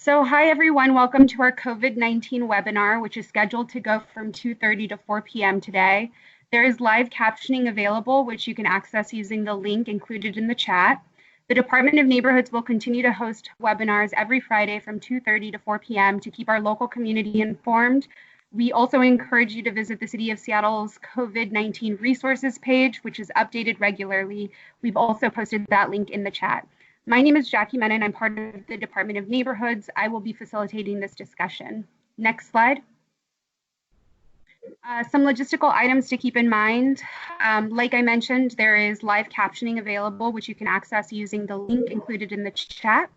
Hi everyone, welcome to our COVID-19 webinar, which is scheduled to go from 2:30 to 4 p.m. today. There is live captioning available, which you can access using the link included in the chat. The Department of Neighborhoods will continue to host webinars every Friday from 2:30 to 4 p.m. to keep our local community informed. We also encourage you to visit the City of Seattle's COVID-19 resources page, which is updated regularly. We've also posted that link in the chat. My name is Jackie Menon. I'm part of the Department of Neighborhoods. I will be facilitating this discussion. Next slide. Some logistical items to keep in mind. Like I mentioned, there is live captioning available, which you can access using the link included in the chat.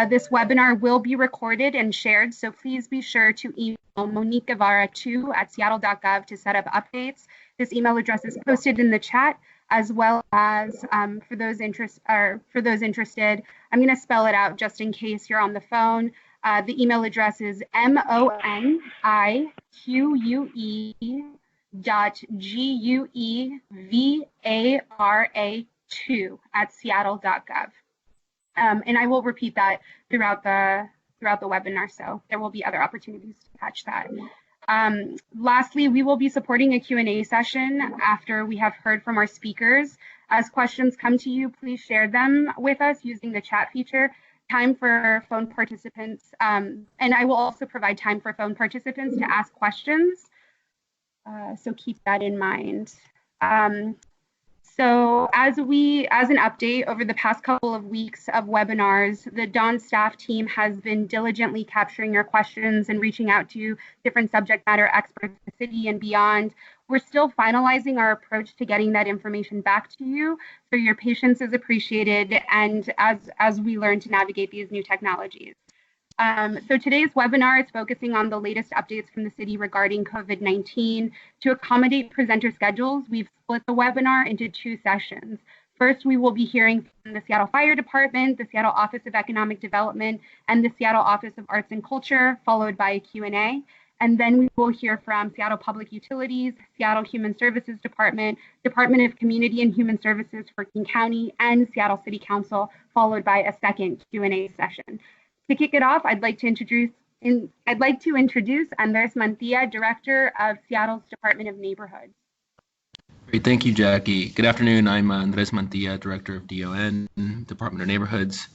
This webinar will be recorded and shared, so please be sure to email moniqueguevara2@seattle.gov to set up updates. This email address is posted in the chat, as well as for those interested, I'm going to spell it out just in case you're on the phone. The email address is monique.guevara2@seattle.gov. And I will repeat that throughout the webinar, so there will be other opportunities to catch that. Lastly, we will be supporting a Q&A session after we have heard from our speakers. As questions come to you, please share them with us using the chat feature. Time for phone participants, and I will also provide time for phone participants to ask questions. So keep that in mind. So as an update, over the past couple of weeks of webinars, the Dawn staff team has been diligently capturing your questions and reaching out to different subject matter experts in the city and beyond. We're still finalizing our approach to getting that information back to you, so your patience is appreciated and as we learn to navigate these new technologies. So today's webinar is focusing on the latest updates from the city regarding COVID-19. To accommodate presenter schedules, we've split the webinar into two sessions. First, we will be hearing from the Seattle Fire Department, the Seattle Office of Economic Development, and the Seattle Office of Arts and Culture, followed by a Q&A. And then we will hear from Seattle Public Utilities, Seattle Human Services Department, Department of Community and Human Services for King County, and Seattle City Council, followed by a second Q&A session. To kick it off, I'd like to introduce Andres Mantilla, Director of Seattle's Department of Neighborhoods. Great, thank you, Jackie. Good afternoon. I'm Andres Mantilla, Director of DON, Department of Neighborhoods.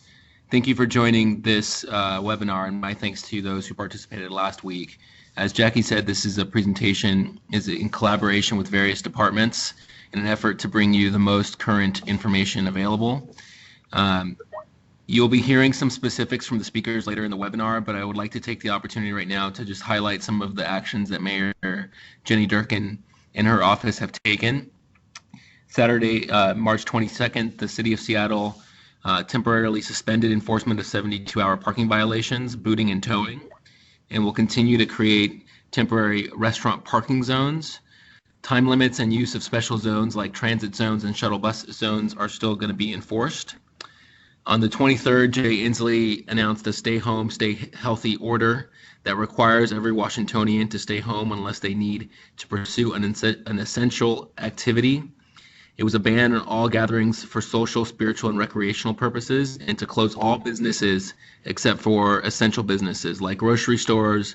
Thank you for joining this webinar, and my thanks to those who participated last week. As Jackie said, this is a presentation in collaboration with various departments in an effort to bring you the most current information available. You'll be hearing some specifics from the speakers later in the webinar, but I would like to take the opportunity right now to just highlight some of the actions that Mayor Jenny Durkin and her office have taken. Saturday, March 22nd, the City of Seattle temporarily suspended enforcement of 72-hour parking violations, booting and towing, and will continue to create temporary restaurant parking zones. Time limits and use of special zones like transit zones and shuttle bus zones are still going to be enforced. On the 23rd, Jay Inslee announced a stay home, stay healthy order that requires every Washingtonian to stay home unless they need to pursue an essential activity. It was a ban on all gatherings for social, spiritual, and recreational purposes, and to close all businesses except for essential businesses like grocery stores,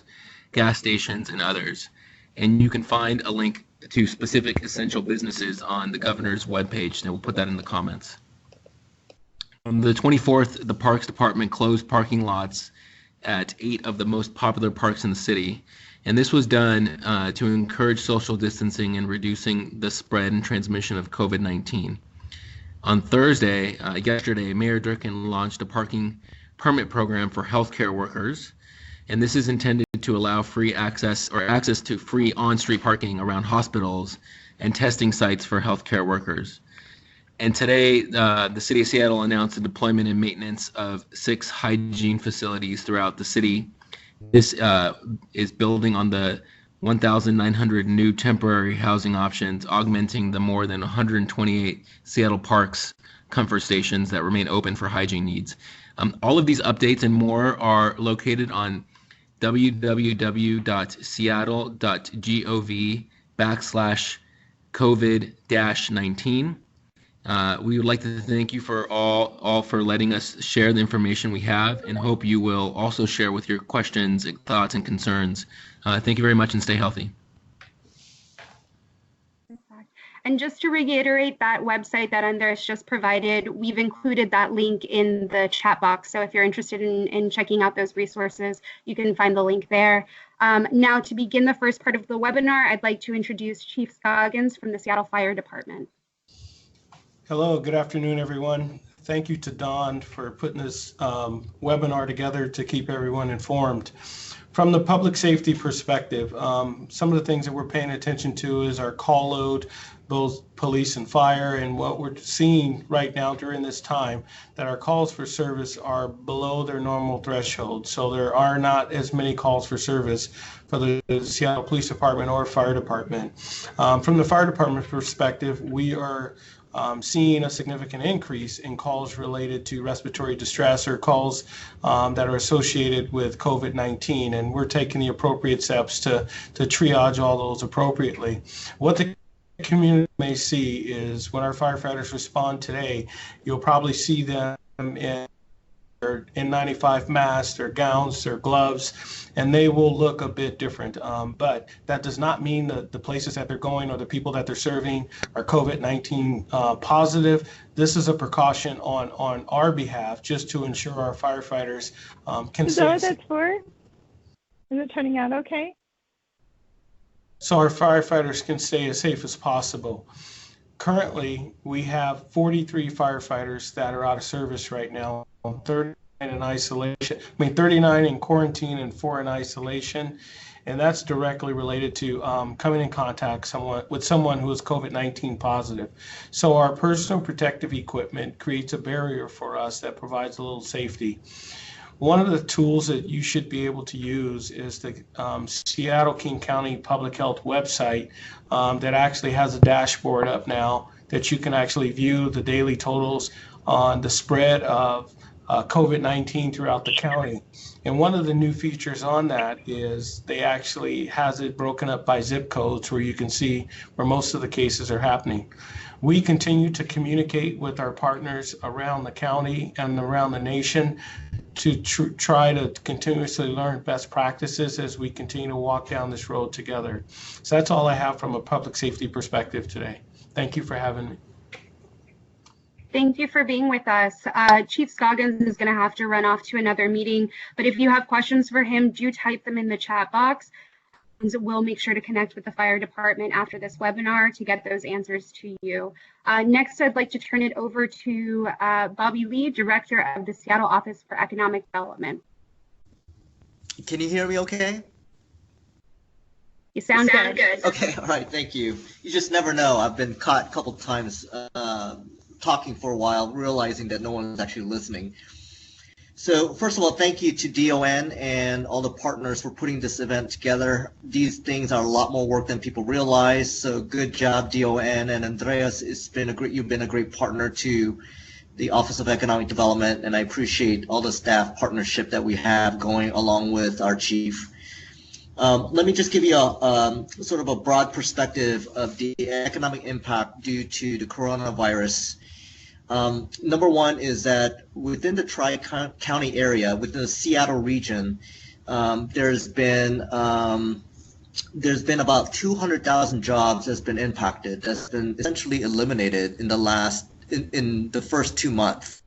gas stations, and others. And you can find a link to specific essential businesses on the governor's webpage, and we'll put that in the comments. On the 24th, the Parks Department closed parking lots at 8 of the most popular parks in the city. And this was done to encourage social distancing and reducing the spread and transmission of COVID-19. On Thursday, yesterday, Mayor Durkin launched a parking permit program for healthcare workers. And this is intended to allow free access to free on-street parking around hospitals and testing sites for healthcare workers. And today, the City of Seattle announced the deployment and maintenance of 6 hygiene facilities throughout the city. This is building on the 1,900 new temporary housing options, augmenting the more than 128 Seattle Parks comfort stations that remain open for hygiene needs. All of these updates and more are located on www.seattle.gov/COVID-19. We would like to thank you for all for letting us share the information we have, and hope you will also share with your questions, thoughts, and concerns. Thank you very much, and stay healthy. And just to reiterate that website that Andres just provided, we've included that link in the chat box. So if you're interested in checking out those resources, you can find the link there. Now, to begin the first part of the webinar, I'd like to introduce Chief Scoggins from the Seattle Fire Department. Hello, good afternoon, everyone. Thank you to Don for putting this webinar together to keep everyone informed. From the public safety perspective, some of the things that we're paying attention to is our call load, both police and fire, and what we're seeing right now during this time, that our calls for service are below their normal threshold. So there are not as many calls for service for the Seattle Police Department or Fire Department. From the Fire Department perspective, we are seeing a significant increase in calls related to respiratory distress or calls that are associated with COVID-19, and we're taking the appropriate steps to triage all those appropriately. What the community may see is when our firefighters respond today, you'll probably see them in their N95 masks, their gowns, their gloves, and they will look a bit different. But that does not mean that the places that they're going or the people that they're serving are COVID-19 positive. This is a precaution on our behalf just to ensure our firefighters can stay. Is that what that's for? Is it turning out okay? So our firefighters can stay as safe as possible. Currently, we have 43 firefighters that are out of service right now, 39 in isolation. 39 in quarantine and 4 in isolation, and that's directly related to coming in contact with someone who is COVID-19 positive. So our personal protective equipment creates a barrier for us that provides a little safety. One of the tools that you should be able to use is the Seattle King County Public Health website that actually has a dashboard up now that you can actually view the daily totals on the spread of COVID-19 throughout the county. And one of the new features on that is they actually has it broken up by zip codes where you can see where most of the cases are happening. We continue to communicate with our partners around the county and around the nation to try to continuously learn best practices as we continue to walk down this road together. So that's all I have from a public safety perspective today. Thank you for having me. Thank you for being with us. Chief Scoggins is going to have to run off to another meeting, but if you have questions for him, do type them in the chat box. And we'll make sure to connect with the fire department after this webinar to get those answers to you. Next, I'd like to turn it over to Bobby Lee, Director of the Seattle Office for Economic Development. Can you hear me okay? You sound good. Okay, all right, thank you. You just never know. I've been caught a couple times talking for a while, realizing that no one is actually listening. So first of all, thank you to DON and all the partners for putting this event together. These things are a lot more work than people realize. So good job, DON and Andreas. You've been a great partner to the Office of Economic Development, and I appreciate all the staff partnership that we have going along with our chief. Let me just give you a sort of a broad perspective of the economic impact due to the coronavirus. Number one is that within the Tri-County area, within the Seattle region, there's been about 200,000 jobs that's been impacted, that's been essentially eliminated in the first 2 months.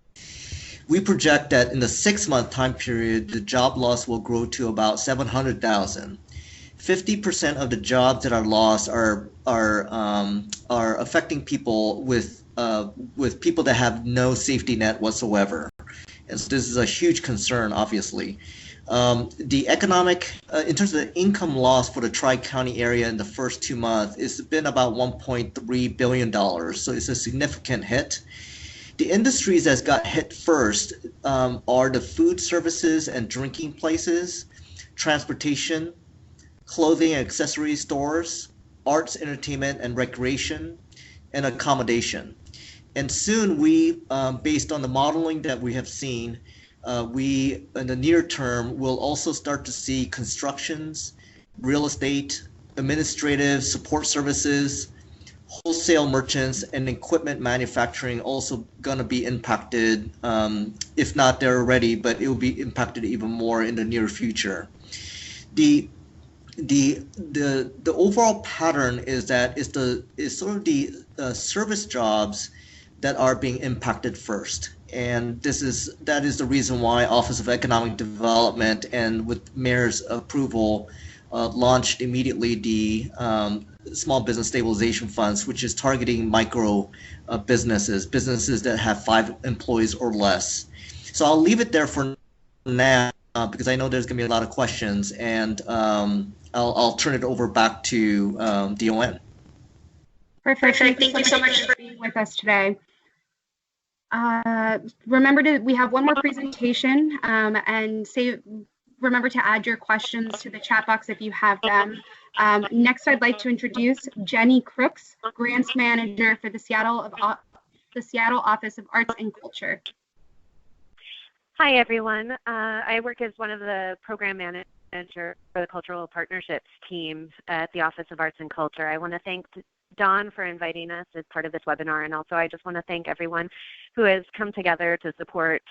We project that in the 6-month time period, the job loss will grow to about 700,000. 50% of the jobs that are lost are affecting people with people that have no safety net whatsoever. And so this is a huge concern, obviously. The economic, in terms of the income loss for the Tri-County area in the first 2 months, it's been about $1.3 billion. So it's a significant hit. The industries that got hit first are the food services and drinking places, transportation, clothing and accessory stores, arts, entertainment and recreation, and accommodation. And soon we, based on the modeling that we have seen, we, in the near term, will also start to see constructions, real estate, administrative support services, wholesale merchants and equipment manufacturing also going to be impacted. If not, they're already, but it will be impacted even more in the near future. The overall pattern is that it's sort of the service jobs that are being impacted first. And that is the reason why Office of Economic Development, and with Mayor's approval, launched immediately the Small Business Stabilization Funds, which is targeting micro businesses that have 5 employees or less. So I'll leave it there for now because I know there's going to be a lot of questions, and I'll turn it over back to DON. Perfect. Thank you so much for being with us today. We have one more presentation, and remember to add your questions to the chat box if you have them. Next, I'd like to introduce Jenny Crooks, Grants Manager for the Seattle Office of Arts and Culture. Hi, everyone. I work as one of the program managers for the Cultural Partnerships team at the Office of Arts and Culture. I want to thank Don for inviting us as part of this webinar, and also I just want to thank everyone who has come together to support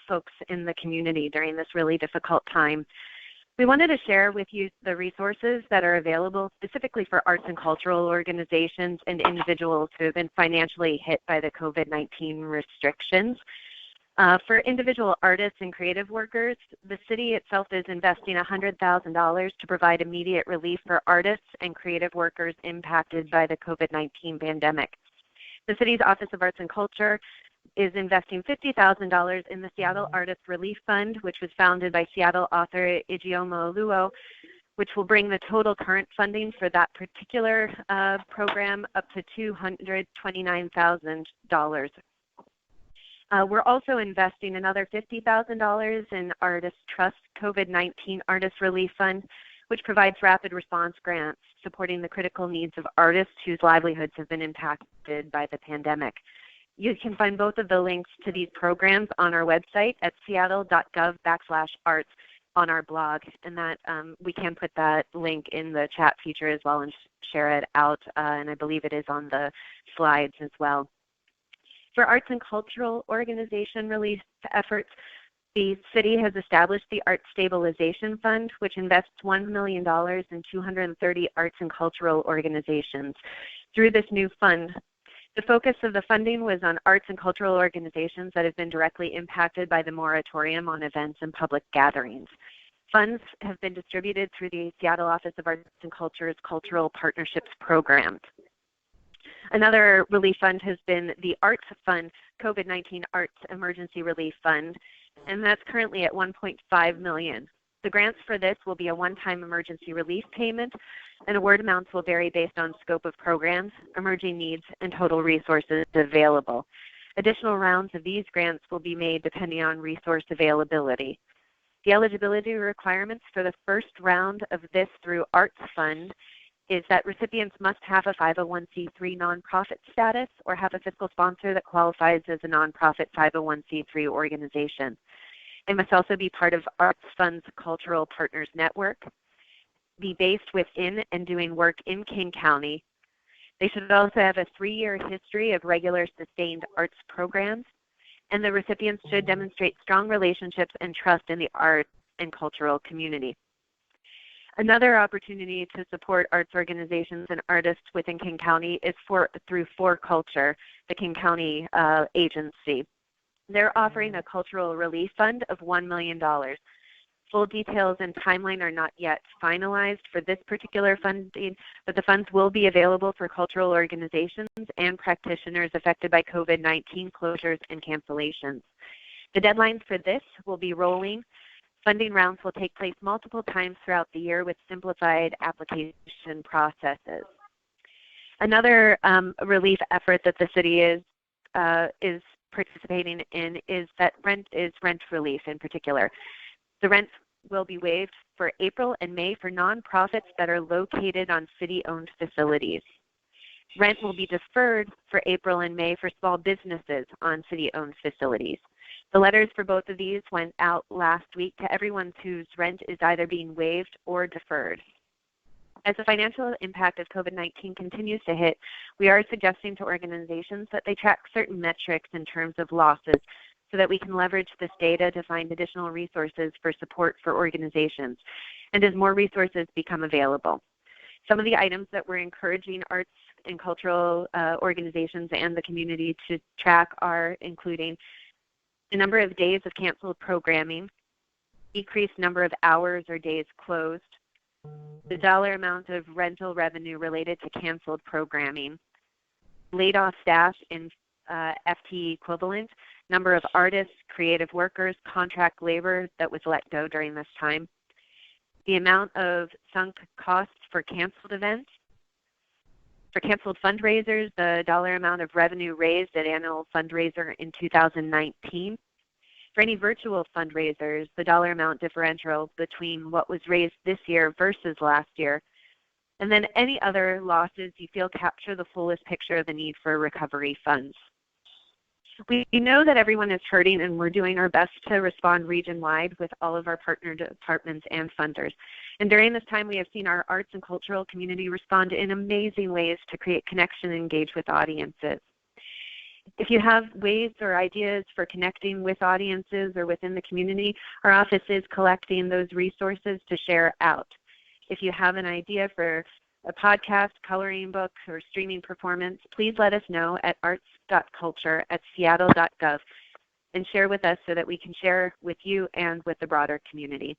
folks in the community during this really difficult time. We wanted to share with you the resources that are available specifically for arts and cultural organizations and individuals who have been financially hit by the COVID-19 restrictions. For individual artists and creative workers, the city itself is investing $100,000 to provide immediate relief for artists and creative workers impacted by the COVID-19 pandemic. The city's Office of Arts and Culture is investing $50,000 in the Seattle Artist Relief Fund, which was founded by Seattle author Ijeoma Oluo, which will bring the total current funding for that particular program up to $229,000. We're also investing another $50,000 in Artist Trust COVID-19 Artist Relief Fund, which provides rapid response grants supporting the critical needs of artists whose livelihoods have been impacted by the pandemic. You can find both of the links to these programs on our website at seattle.gov/arts on our blog, and that we can put that link in the chat feature as well and share it out, and I believe it is on the slides as well. For arts and cultural organization relief efforts, the city has established the Arts Stabilization Fund, which invests $1 million in 230 arts and cultural organizations. Through this new fund, the focus of the funding was on arts and cultural organizations that have been directly impacted by the moratorium on events and public gatherings. Funds have been distributed through the Seattle Office of Arts and Culture's Cultural Partnerships Program. Another relief fund has been the Arts Fund, COVID-19 Arts Emergency Relief Fund, and that's currently at $1.5 million. The grants for this will be a one-time emergency relief payment, and award amounts will vary based on scope of programs, emerging needs, and total resources available. Additional rounds of these grants will be made depending on resource availability. The eligibility requirements for the first round of this through Arts Fund is that recipients must have a 501c3 nonprofit status or have a fiscal sponsor that qualifies as a nonprofit 501c3 organization. They must also be part of Arts Fund's Cultural Partners Network, be based within and doing work in King County. They should also have a 3-year history of regular sustained arts programs, and the recipients should demonstrate strong relationships and trust in the art and cultural community. Another opportunity to support arts organizations and artists within King County is through For Culture, the King County agency. They're offering a cultural relief fund of $1 million. Full details and timeline are not yet finalized for this particular funding, but the funds will be available for cultural organizations and practitioners affected by COVID-19 closures and cancellations. The deadlines for this will be rolling. Funding rounds will take place multiple times throughout the year with simplified application processes. Another relief effort that the city is participating in is rent relief in particular. The rent will be waived for April and May for nonprofits that are located on city-owned facilities. Rent will be deferred for April and May for small businesses on city-owned facilities. The letters for both of these went out last week to everyone whose rent is either being waived or deferred. As the financial impact of COVID-19 continues to hit, we are suggesting to organizations that they track certain metrics in terms of losses so that we can leverage this data to find additional resources for support for organizations, and as more resources become available. Some of the items that we're encouraging arts and cultural organizations and the community to track are including the number of days of canceled programming, decreased number of hours or days closed, the dollar amount of rental revenue related to canceled programming, laid off staff in FTE equivalent, number of artists, creative workers, contract labor that was let go during this time, the amount of sunk costs for canceled events, for canceled fundraisers, the dollar amount of revenue raised at annual fundraiser in 2019. For any virtual fundraisers, the dollar amount differential between what was raised this year versus last year, and then any other losses you feel capture the fullest picture of the need for recovery funds. We know that everyone is hurting, and we're doing our best to respond region-wide with all of our partner departments and funders. And during this time, we have seen our arts and cultural community respond in amazing ways to create connection and engage with audiences. If you have ways or ideas for connecting with audiences or within the community, our office is collecting those resources to share out. If you have an idea for a podcast, coloring book, or streaming performance, please let us know at arts.culture@seattle.gov and share with us so that we can share with you and with the broader community.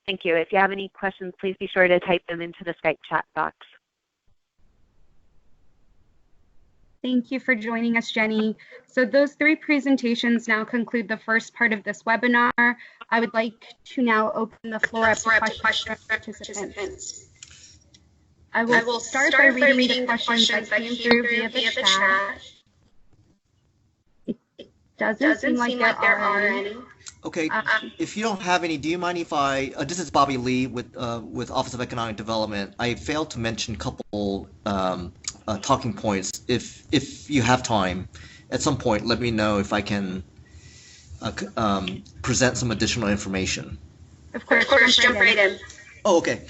Thank you. If you have any questions, please be sure to type them into the Skype chat box. Thank you for joining us, Jenny. So those three presentations now conclude the first part of this webinar. I would like to now open the floor up to questions from participants. I will start by reading the questions that came through via the chat. It doesn't seem like there are any. Okay, if you don't have any, do you mind if I, this is Bobby Lee with Office of Economic Development. I failed to mention a couple talking points. If you have time, at some point, let me know if I can present some additional information. Of course, jump right in. Oh, okay.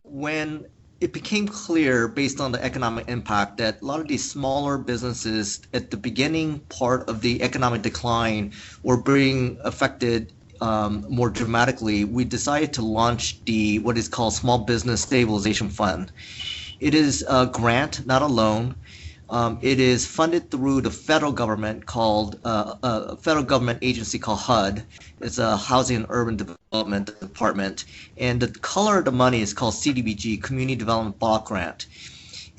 When it became clear based on the economic impact that a lot of these smaller businesses at the beginning part of the economic decline were being affected more dramatically, we decided to launch what is called Small Business Stabilization Fund. It is a grant, not a loan. It is funded through the federal government a federal government agency called HUD. It's a Housing and Urban Development Department. And the color of the money is called CDBG, Community Development Block Grant.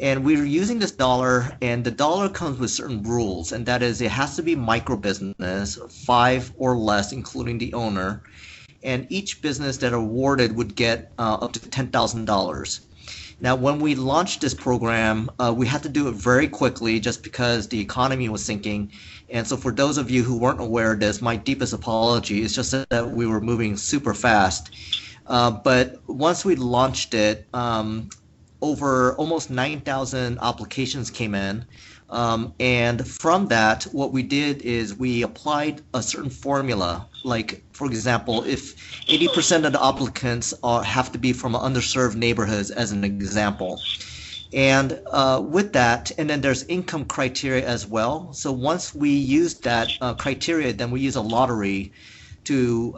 And we're using this dollar, and the dollar comes with certain rules, and that is it has to be micro business, 5 or less, including the owner. And each business that are awarded would get up to $10,000. Now, when we launched this program, we had to do it very quickly just because the economy was sinking. And so for those of you who weren't aware of this, my deepest apology. It's just that we were moving super fast. But once we launched it, over almost 9,000 applications came in. And from that, what we did is we applied a certain formula. Like, for example, if 80% of the applicants have to be from underserved neighborhoods, as an example. And with that, and then there's income criteria as well. So once we use that criteria, then we use a lottery to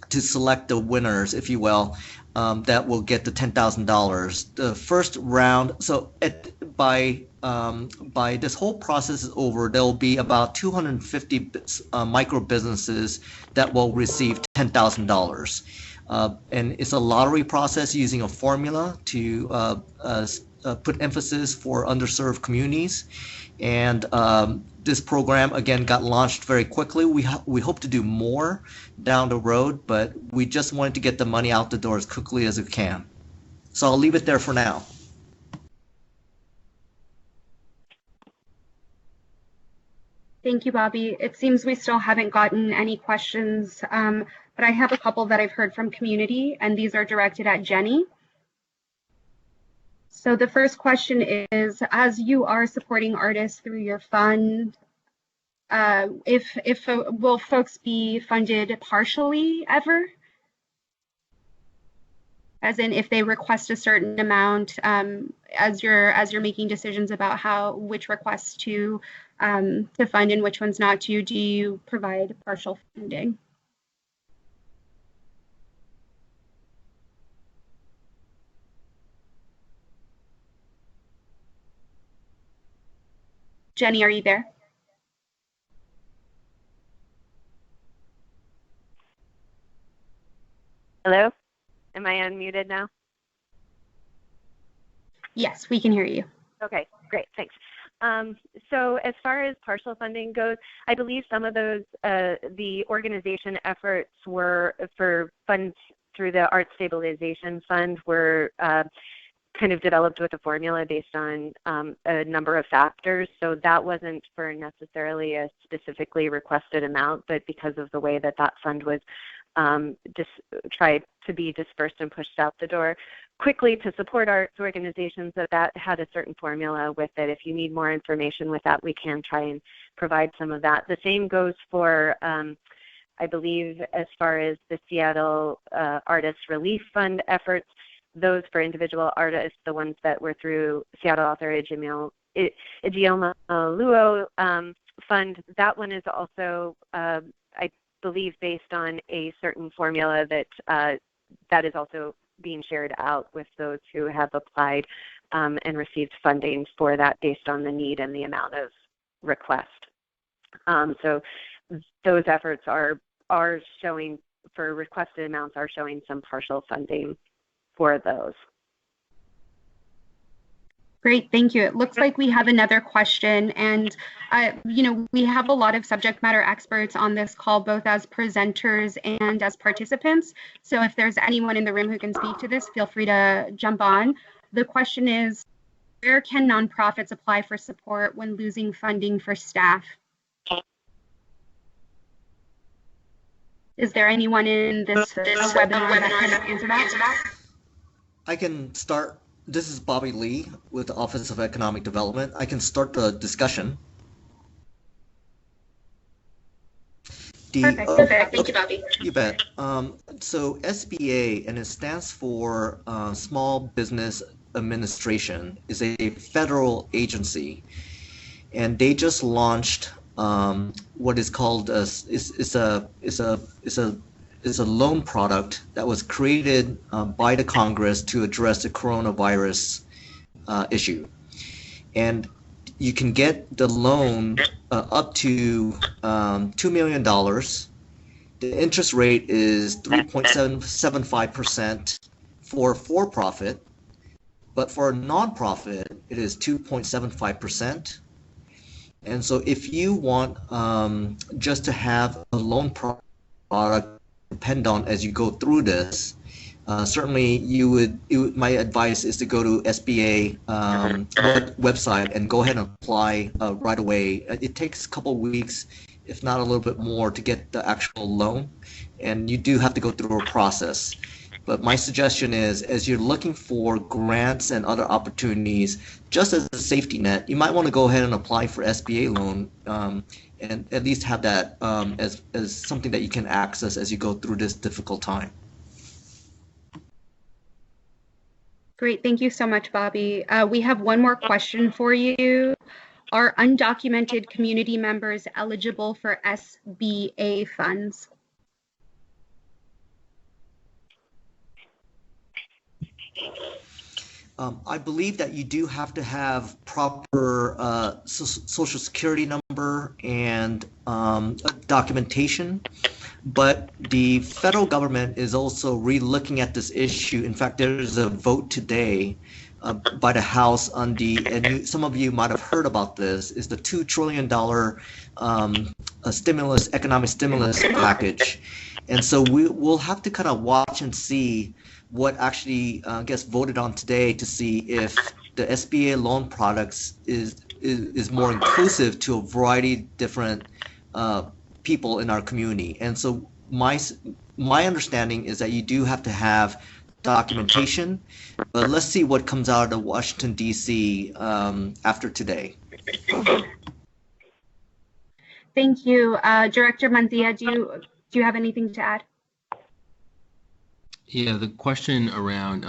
select the winners, if you will, that will get the $10,000. The first round, so by this whole process is over, there will be about 250 micro businesses that will receive $10,000. And it's a lottery process using a formula to put emphasis for underserved communities. And this program, again, got launched very quickly. We hope to do more down the road, but we just wanted to get the money out the door as quickly as we can. So I'll leave it there for now. Thank you, Bobby. It seems we still haven't gotten any questions, but I have a couple that I've heard from community, and these are directed at Jenny. So the first question is, as you are supporting artists through your fund, will folks be funded partially ever? as in if they request a certain amount, as you're making decisions about which requests to fund and which ones not to, do you provide partial funding? Jenny, are you there? Hello? Am I unmuted now? Yes, we can hear you. Okay, great, thanks. So as far as partial funding goes, I believe some of those, the organization efforts were for funds through the Art Stabilization Fund were kind of developed with a formula based on a number of factors. So that wasn't for necessarily a specifically requested amount, but because of the way that that fund was tried to be dispersed and pushed out the door quickly to support arts organizations, that had a certain formula with it. If you need more information with that, we can try and provide some of that. The same goes for, I believe, as far as the Seattle Artists Relief Fund efforts, those for individual artists, the ones that were through Seattle Author Ijeoma Luo Fund, that one is also, I believe, based on a certain formula that is also being shared out with those who have applied and received funding for that based on the need and the amount of request. So those efforts are showing, for requested amounts, are showing some partial funding for those. Great, thank you. It looks like we have another question, and we have a lot of subject matter experts on this call, both as presenters and as participants. So if there's anyone in the room who can speak to this, feel free to jump on. The question is, where can nonprofits apply for support when losing funding for staff? Is there anyone in this webinar that can answer that? I can start. This is Bobby Lee with the Office of Economic Development. I can start the discussion. Perfect. Thank you, Bobby. You bet. So SBA, and it stands for Small Business Administration, is a federal agency, and they just launched what is called is a loan product that was created by the Congress to address the coronavirus issue. And you can get the loan up to $2 million. The interest rate is 3.75% for for-profit, but for a nonprofit, it is 2.75%. And so if you want just to have a loan product depend on as you go through this, certainly my advice is to go to SBA website and go ahead and apply right away. It takes a couple of weeks, if not a little bit more, to get the actual loan, and you do have to go through a process. But my suggestion is, as you're looking for grants and other opportunities, just as a safety net, you might want to go ahead and apply for SBA loan, and at least have that as something that you can access as you go through this difficult time. Great, thank you so much, Bobby. We have one more question for you. Are undocumented community members eligible for SBA funds? I believe that you do have to have proper social security number and documentation, but the federal government is also re-looking at this issue. In fact, there is a vote today by the House on and some of you might have heard about this, is the $2 trillion economic stimulus package. And so we'll have to kind of watch and see what actually gets voted on today to see if the SBA loan products is more inclusive to a variety of different people in our community. And so my understanding is that you do have to have documentation, but let's see what comes out of Washington, D.C. After today. Thank you. Director Mantia, do you have anything to add? Yeah, the question around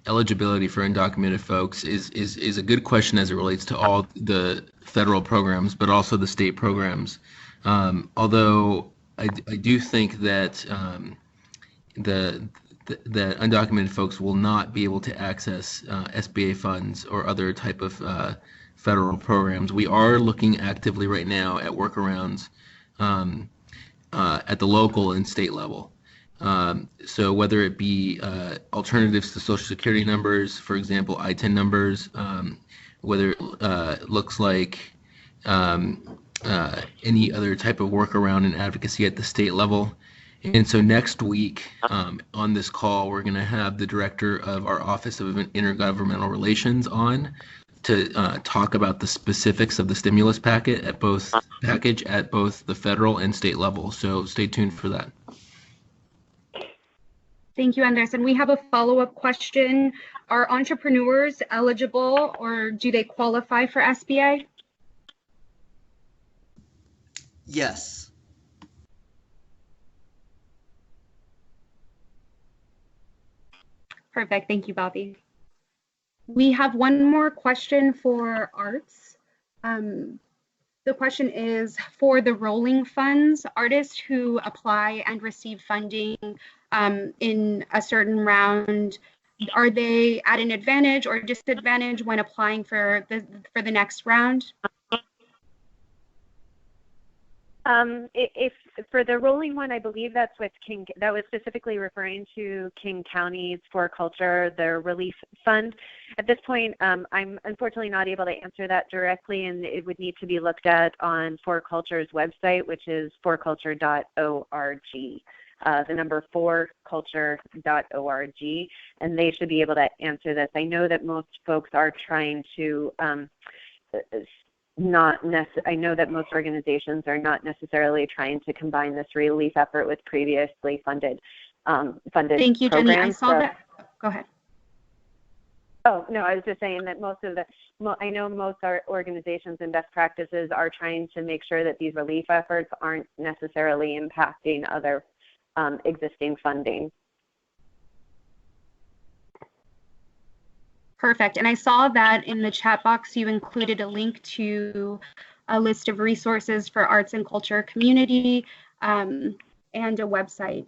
eligibility for undocumented folks is a good question as it relates to all the federal programs, but also the state programs. Although I do think that the that undocumented folks will not be able to access SBA funds or other type of federal programs. We are looking actively right now at workarounds at the local and state level. So whether it be alternatives to Social Security numbers, for example, I-10 numbers, whether it looks like any other type of workaround and advocacy at the state level. And so next week on this call, we're going to have the director of our Office of Intergovernmental Relations on to talk about the specifics of the stimulus package at both the federal and state level. So stay tuned for that. Thank you, Andres. And we have a follow-up question. Are entrepreneurs eligible or do they qualify for SBA? Yes. Perfect. Thank you, Bobby. We have one more question for arts. The question is, for the rolling funds, artists who apply and receive funding in a certain round, are they at an advantage or disadvantage when applying for the next round? If for the rolling one, I believe that's with King. That was specifically referring to King County's For Culture, their relief fund. At this point, I'm unfortunately not able to answer that directly, and it would need to be looked at on For Culture's website, which is forculture.org. The number 4culture.org, and they should be able to answer this. I know that most folks are trying to I know that most organizations are not necessarily trying to combine this relief effort with previously funded Thank you, Jenny. I saw that. Go ahead. Oh, no, I was just saying that I know most organizations and best practices are trying to make sure that these relief efforts aren't necessarily impacting other existing funding. Perfect. And I saw that in the chat box, you included a link to a list of resources for arts and culture community and a website.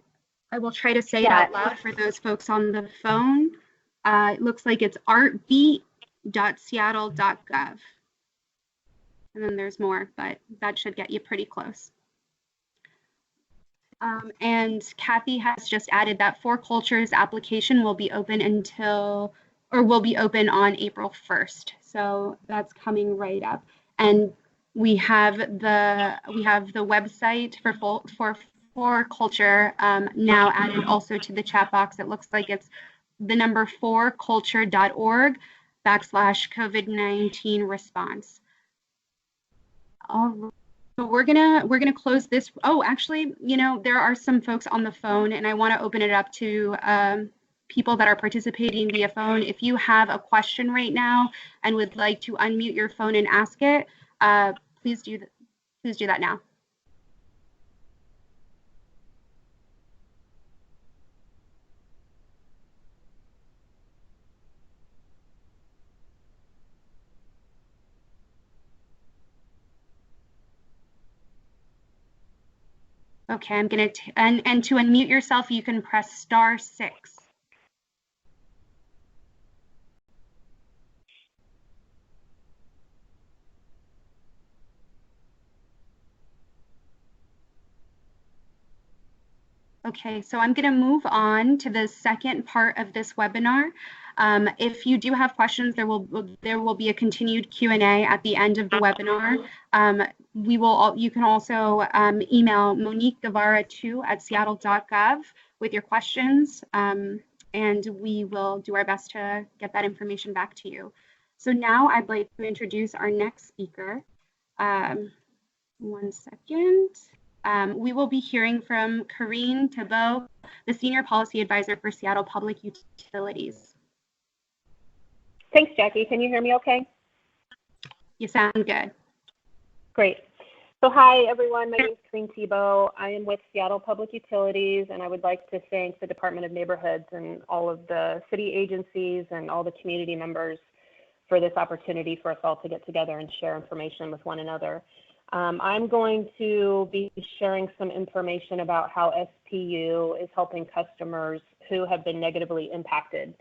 I will try to say it out loud for those folks on the phone. It looks like it's artbeat.seattle.gov. And then there's more, but that should get you pretty close. And Kathy has just added that For Culture's application will be open will be open on April 1st. So that's coming right up. And we have the website for Culture now added also to the chat box. It looks like it's the number 4culture.org/COVID-19 response. All right. So we're gonna close this. Oh, actually, there are some folks on the phone, and I want to open it up to people that are participating via phone. If you have a question right now and would like to unmute your phone and ask it, please do that now. Okay, I'm gonna and to unmute yourself, you can press *6. Okay, so I'm going to move on to the second part of this webinar. If you do have questions, there will be a continued Q&A at the end of the webinar. You can also email Monique Guevara2@seattle.gov with your questions, and we will do our best to get that information back to you. So now I'd like to introduce our next speaker. One second. We will be hearing from Karine Thibault, the Senior Policy Advisor for Seattle Public Utilities. Thanks, Jackie. Can you hear me okay? You sound good. Great. So hi, everyone. My name is Corinne Tebow. I am with Seattle Public Utilities, and I would like to thank the Department of Neighborhoods and all of the city agencies and all the community members for this opportunity for us all to get together and share information with one another. I'm going to be sharing some information about how SPU is helping customers who have been negatively impacted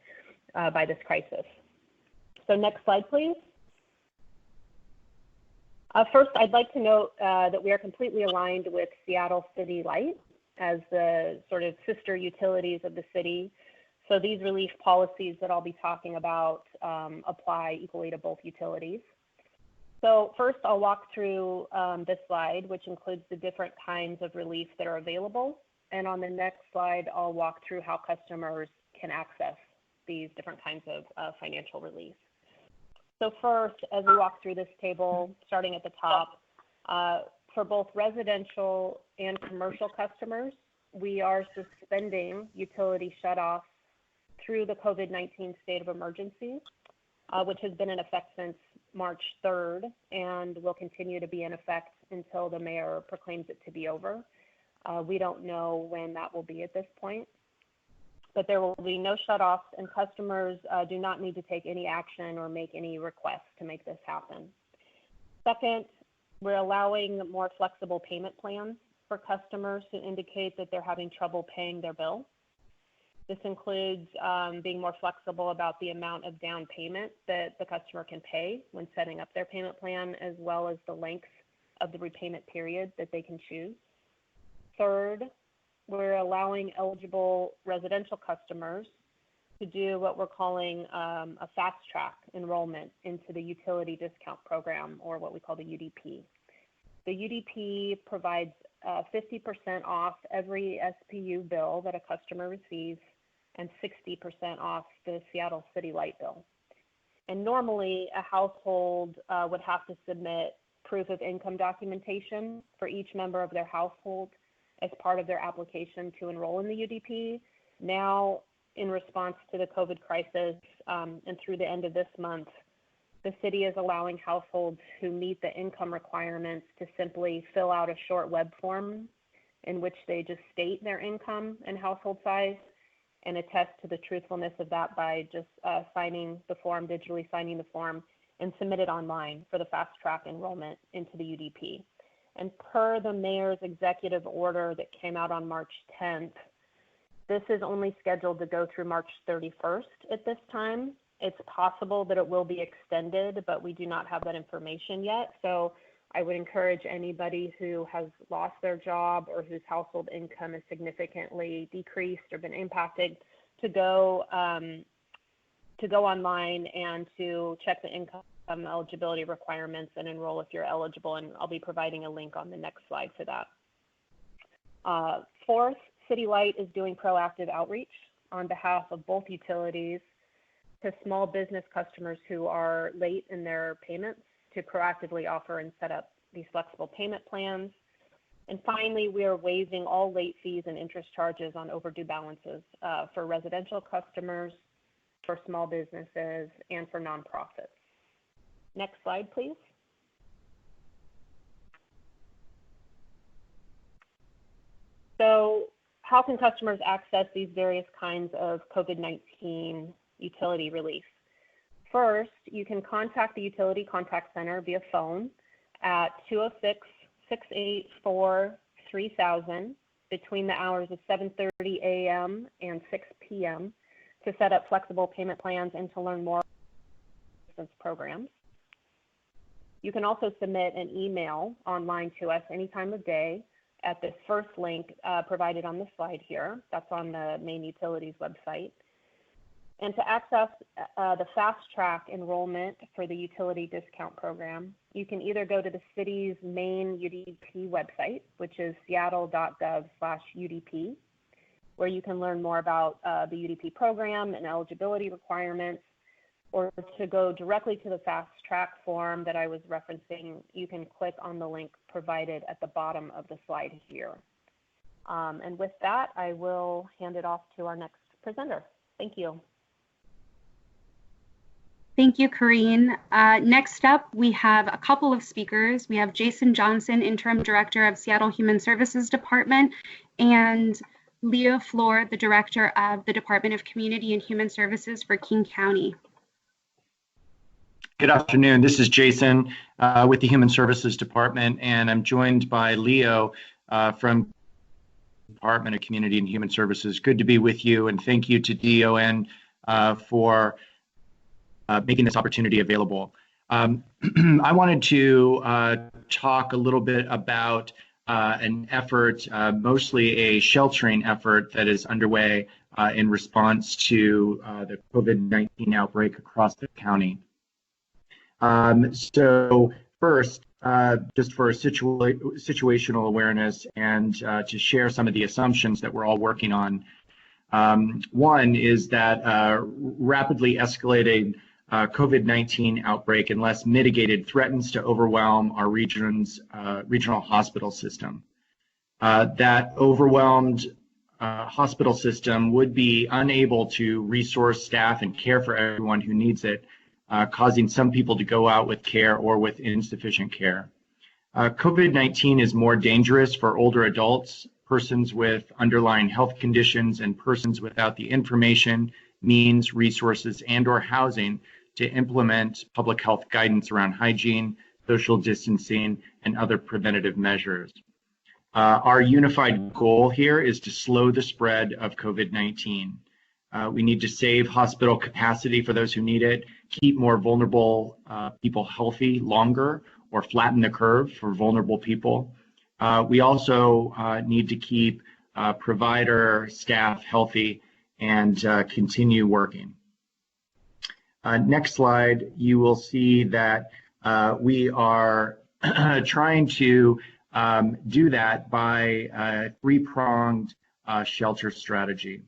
by this crisis. So next slide, please. First, I'd like to note that we are completely aligned with Seattle City Light as the sort of sister utilities of the city. So these relief policies that I'll be talking about apply equally to both utilities. So first, I'll walk through this slide, which includes the different kinds of relief that are available. And on the next slide, I'll walk through how customers can access these different kinds of financial relief. So first, as we walk through this table, starting at the top, for both residential and commercial customers, we are suspending utility shutoffs through the COVID-19 state of emergency, which has been in effect since March 3rd and will continue to be in effect until the mayor proclaims it to be over. We don't know when that will be at this point, but there will be no shutoffs, and customers do not need to take any action or make any requests to make this happen. Second, we're allowing more flexible payment plans for customers who indicate that they're having trouble paying their bill. This includes being more flexible about the amount of down payment that the customer can pay when setting up their payment plan, as well as the length of the repayment period that they can choose. Third, we're allowing eligible residential customers to do what we're calling a fast track enrollment into the utility discount program, or what we call the UDP. The UDP provides 50% off every SPU bill that a customer receives and 60% off the Seattle City Light bill. And normally a household would have to submit proof of income documentation for each member of their household as part of their application to enroll in the UDP. Now, in response to the COVID crisis and through the end of this month, the city is allowing households who meet the income requirements to simply fill out a short web form in which they just state their income and household size and attest to the truthfulness of that by just signing the form, digitally signing the form, and submit it online for the fast track enrollment into the UDP. And per the mayor's executive order that came out on March 10th, this is only scheduled to go through March 31st at this time. It's possible that it will be extended, but we do not have that information yet. So I would encourage anybody who has lost their job or whose household income is significantly decreased or been impacted to go online and to check the income eligibility requirements and enroll if you're eligible. And I'll be providing a link on the next slide for that. Fourth, City Light is doing proactive outreach on behalf of both utilities to small business customers who are late in their payments to proactively offer and set up these flexible payment plans. And finally, we are waiving all late fees and interest charges on overdue balances for residential customers, for small businesses, and for nonprofits. Next slide, please. So how can customers access these various kinds of COVID-19 utility relief? First, you can contact the Utility Contact Center via phone at 206-684-3000 between the hours of 7:30 a.m. and 6 p.m. to set up flexible payment plans and to learn more about programs. You can also submit an email online to us any time of day at this first link provided on the slide here. That's on the main utilities website. And to access the fast track enrollment for the utility discount program, you can either go to the city's main UDP website, which is seattle.gov/UDP, where you can learn more about the UDP program and eligibility requirements, or to go directly to the fast track form that I was referencing, you can click on the link provided at the bottom of the slide here. And with that, I will hand it off to our next presenter. Thank you. Thank you, Corrine. Next up, we have a couple of speakers. We have Jason Johnson, Interim Director of Seattle Human Services Department, and Leah Floor, the Director of the Department of Community and Human Services for King County. Good afternoon. This is Jason with the Human Services Department, and I'm joined by Leo from Department of Community and Human Services. Good to be with you, and thank you to DON for making this opportunity available. I wanted to talk a little bit about an effort, mostly a sheltering effort that is underway in response to the COVID-19 outbreak across the county. So first, just for situational awareness and to share some of the assumptions that we're all working on. One is that rapidly escalating COVID-19 outbreak, unless mitigated, threatens to overwhelm our region's regional hospital system. That overwhelmed hospital system would be unable to resource staff and care for everyone who needs it, causing some people to go out with care or with insufficient care. COVID-19 is more dangerous for older adults, persons with underlying health conditions, and persons without the information, means, resources, and/or housing to implement public health guidance around hygiene, social distancing, and other preventative measures. Our unified goal here is to slow the spread of COVID-19. We need to save hospital capacity for those who need it, keep more vulnerable people healthy longer, or flatten the curve for vulnerable people. We also need to keep provider staff healthy and continue working. Next slide, you will see that we are trying to do that by a three-pronged shelter strategy.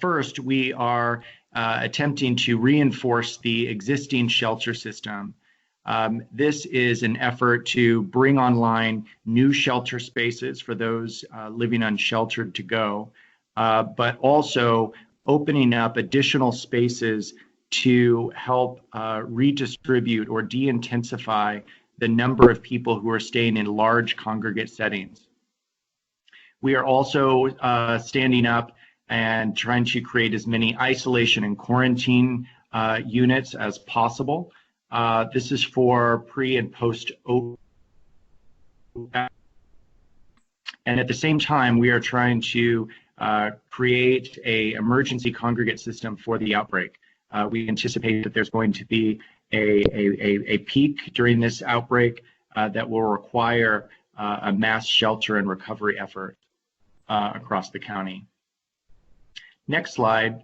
First, we are attempting to reinforce the existing shelter system. This is an effort to bring online new shelter spaces for those living unsheltered to go, but also opening up additional spaces to help redistribute or de-intensify the number of people who are staying in large congregate settings. We are also standing up and trying to create as many isolation and quarantine units as possible. This is for pre and post open. And at the same time, we are trying to create a emergency congregate system for the outbreak. We anticipate that there's going to be a peak during this outbreak that will require a mass shelter and recovery effort across the county. Next slide.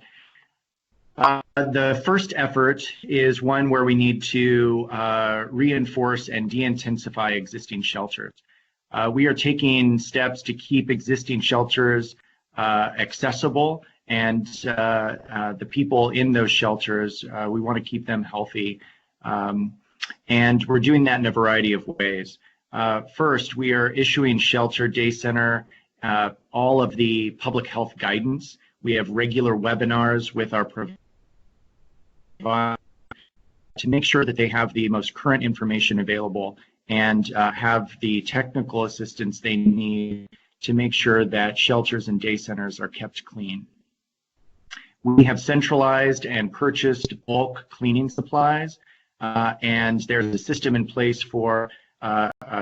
The first effort is one where we need to reinforce and de-intensify existing shelters. We are taking steps to keep existing shelters accessible, and the people in those shelters, we want to keep them healthy. And we're doing that in a variety of ways. First, we are issuing shelter, day center, all of the public health guidance. We have regular webinars with our providers to make sure that they have the most current information available and have the technical assistance they need to make sure that shelters and day centers are kept clean. We have centralized and purchased bulk cleaning supplies, and there's a system in place for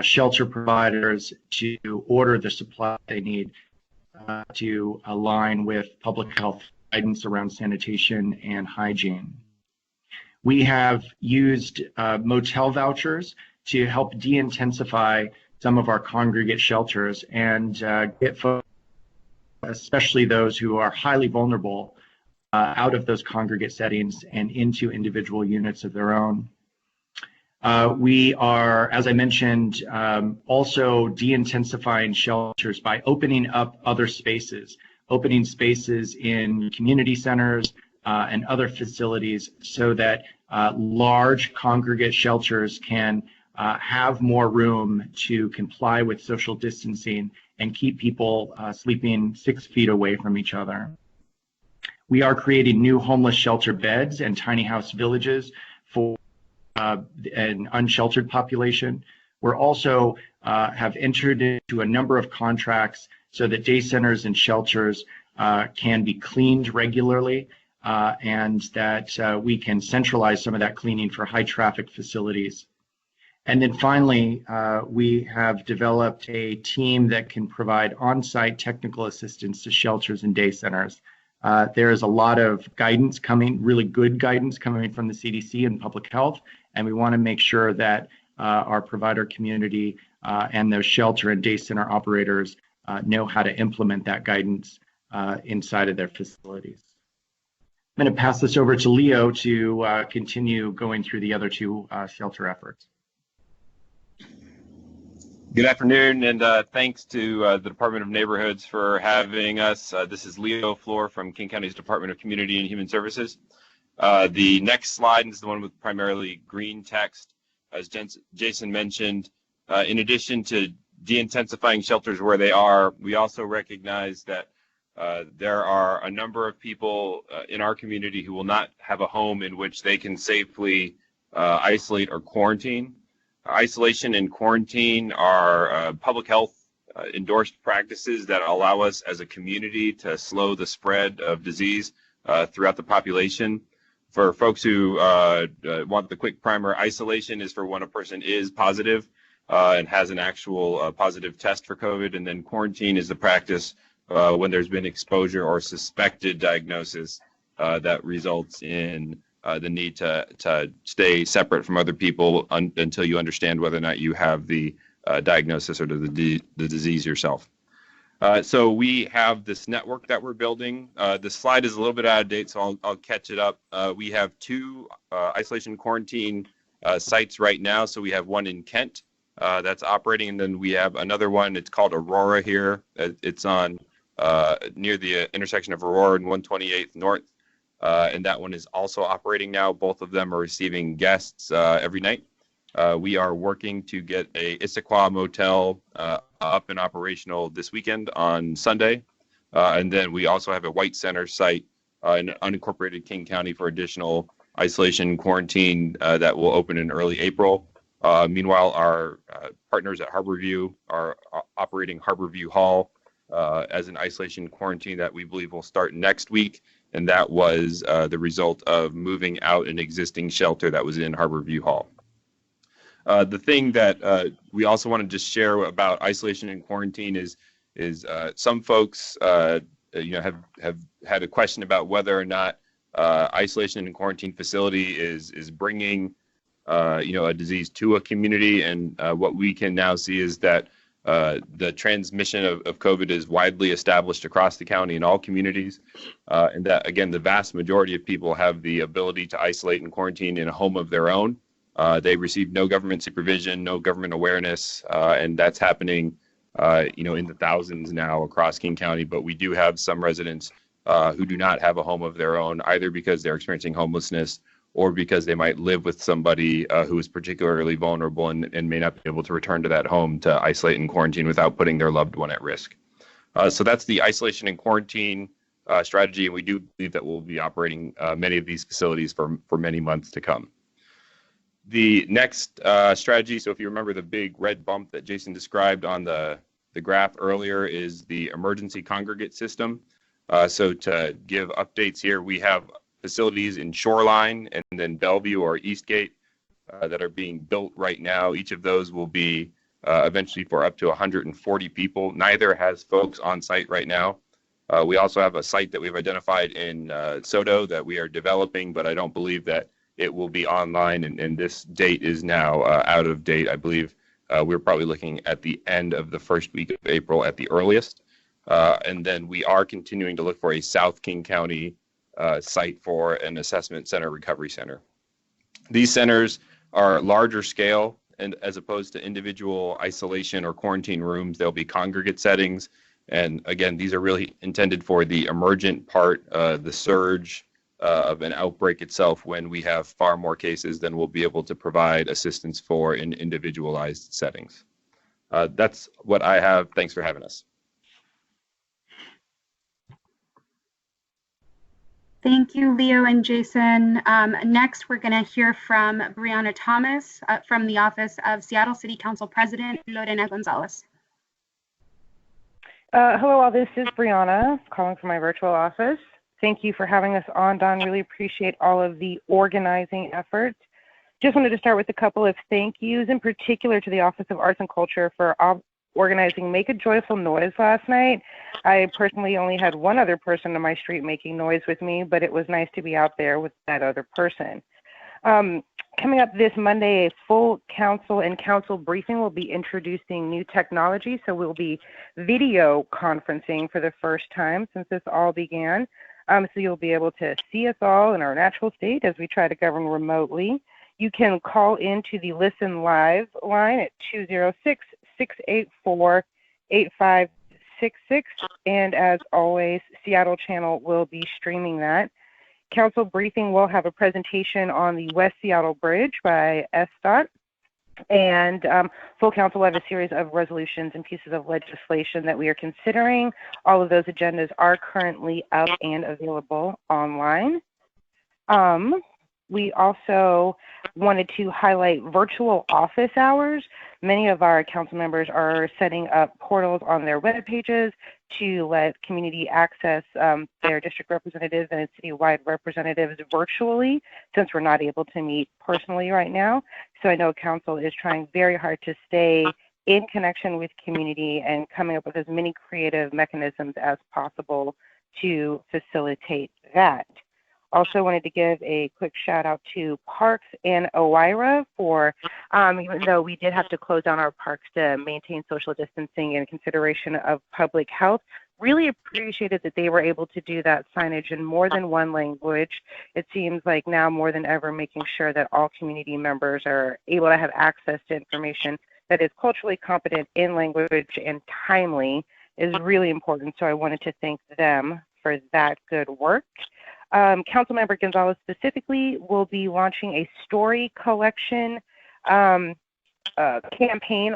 shelter providers to order the supply they need to align with public health guidance around sanitation and hygiene. We have used motel vouchers to help de-intensify some of our congregate shelters and get folks, especially those who are highly vulnerable, out of those congregate settings and into individual units of their own. We are, as I mentioned, also de-intensifying shelters by opening up other spaces, opening spaces in community centers and other facilities so that large congregate shelters can have more room to comply with social distancing and keep people sleeping 6 feet away from each other. We are creating new homeless shelter beds and tiny house villages for an unsheltered population. We're also have entered into a number of contracts so that day centers and shelters can be cleaned regularly and that we can centralize some of that cleaning for high traffic facilities. And then finally, we have developed a team that can provide on-site technical assistance to shelters and day centers. There is a lot of guidance coming, really good guidance coming from the CDC and public health, and we want to make sure that our provider community and those shelter and day center operators know how to implement that guidance inside of their facilities. I'm going to pass this over to Leo to continue going through the other two shelter efforts. Good afternoon, and thanks to the Department of Neighborhoods for having us. This is Leo Floor from King County's Department of Community and Human Services. The next slide is the one with primarily green text. As Jason mentioned, in addition to de-intensifying shelters where they are, we also recognize that there are a number of people in our community who will not have a home in which they can safely isolate or quarantine. Isolation and quarantine are public health endorsed practices that allow us as a community to slow the spread of disease throughout the population. For folks who want the quick primer, isolation is for when a person is positive and has an actual positive test for COVID, and then quarantine is the practice when there's been exposure or suspected diagnosis that results in the need to stay separate from other people until you understand whether or not you have the diagnosis or the disease yourself. So we have this network that we're building. The slide is a little bit out of date, so I'll catch it up. We have two isolation quarantine sites right now. So we have one in Kent that's operating, and then we have another one. It's called Aurora here. It's on near the intersection of Aurora and 128th North. And that one is also operating now. Both of them are receiving guests every night. We are working to get a Issaquah motel up and operational this weekend on Sunday. And then we also have a White Center site in unincorporated King County for additional isolation quarantine that will open in early April. Meanwhile, our partners at Harborview are operating Harborview Hall as an isolation quarantine that we believe will start next week. And that was the result of moving out an existing shelter that was in Harborview Hall. The thing that we also want to just share about isolation and quarantine is some folks have had a question about whether or not isolation and quarantine facility is bringing a disease to a community. And what we can now see is that the transmission of COVID is widely established across the county in all communities, and that, again, the vast majority of people have the ability to isolate and quarantine in a home of their own. They receive no government supervision, no government awareness, and that's happening, in the thousands now across King County. But we do have some residents who do not have a home of their own, either because they're experiencing homelessness or because they might live with somebody who is particularly vulnerable and may not be able to return to that home to isolate and quarantine without putting their loved one at risk. So that's the isolation and quarantine strategy, and we do believe that we'll be operating many of these facilities for many months to come. The next strategy, so if you remember the big red bump that Jason described on the graph earlier, is the emergency congregate system. So to give updates here, we have facilities in Shoreline and then Bellevue or Eastgate that are being built right now. Each of those will be eventually for up to 140 people. Neither has folks on site right now. We also have a site that we've identified in Soto that we are developing, but I don't believe that it will be online, and this date is now out of date. I believe we're probably looking at the end of the first week of April at the earliest. And then we are continuing to look for a South King County site for an assessment center, recovery center. These centers are larger scale, and as opposed to individual isolation or quarantine rooms, they'll be congregate settings. And again, these are really intended for the emergent part, the surge of an outbreak itself, when we have far more cases than we'll be able to provide assistance for in individualized settings. That's what I have. Thanks for having us. Thank you, Leo and Jason. Next, we're going to hear from Brianna Thomas from the Office of Seattle City Council President Lorena Gonzalez. Hello, all. This is Brianna calling from my virtual office. Thank you for having us on, Don. Really appreciate all of the organizing efforts. Just wanted to start with a couple of thank yous, in particular to the Office of Arts and Culture for organizing Make a Joyful Noise last night. I personally only had one other person on my street making noise with me, but it was nice to be out there with that other person. Coming up this Monday, a full council and council briefing will be introducing new technology, so we'll be video conferencing for the first time since this all began. So you'll be able to see us all in our natural state as we try to govern remotely. You can call into the Listen Live line at 206-684-8566, and as always, Seattle Channel will be streaming that. Council briefing will have a presentation on the West Seattle Bridge by SDOT, and full council will have a series of resolutions and pieces of legislation that we are considering. All of those agendas are currently up and available online. We also wanted to highlight virtual office hours. Many of our council members are setting up portals on their web pages to let community access their district representatives and citywide representatives virtually, since we're not able to meet personally right now. So I know council is trying very hard to stay in connection with community and coming up with as many creative mechanisms as possible to facilitate that. Also wanted to give a quick shout out to Parks and OIRA for, even though we did have to close down our parks to maintain social distancing in consideration of public health, really appreciated that they were able to do that signage in more than one language. It seems like now more than ever making sure that all community members are able to have access to information that is culturally competent in language and timely is really important. So I wanted to thank them for that good work. Councilmember Gonzalez specifically will be launching a story collection campaign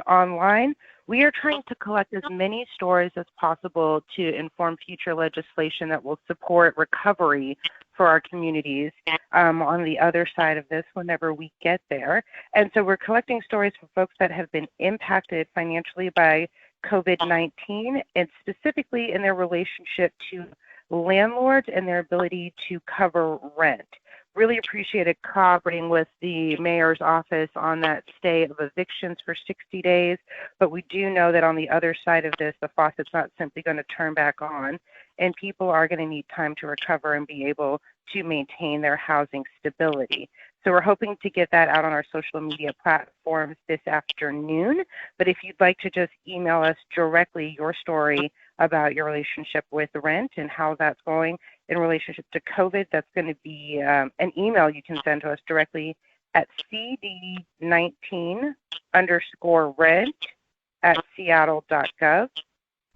online. We are trying to collect as many stories as possible to inform future legislation that will support recovery for our communities on the other side of this whenever we get there. And so we're collecting stories from folks that have been impacted financially by COVID-19 and specifically in their relationship to landlords and their ability to cover rent. Really appreciated cooperating with the mayor's office on that stay of evictions for 60 days, but we do know that on the other side of this, the faucet's not simply going to turn back on, and people are going to need time to recover and be able to maintain their housing stability. So we're hoping to get that out on our social media platforms this afternoon, but if you'd like to just email us directly your story about your relationship with rent and how that's going in relationship to COVID, that's going to be an email you can send to us directly at cd19_rent@seattle.gov.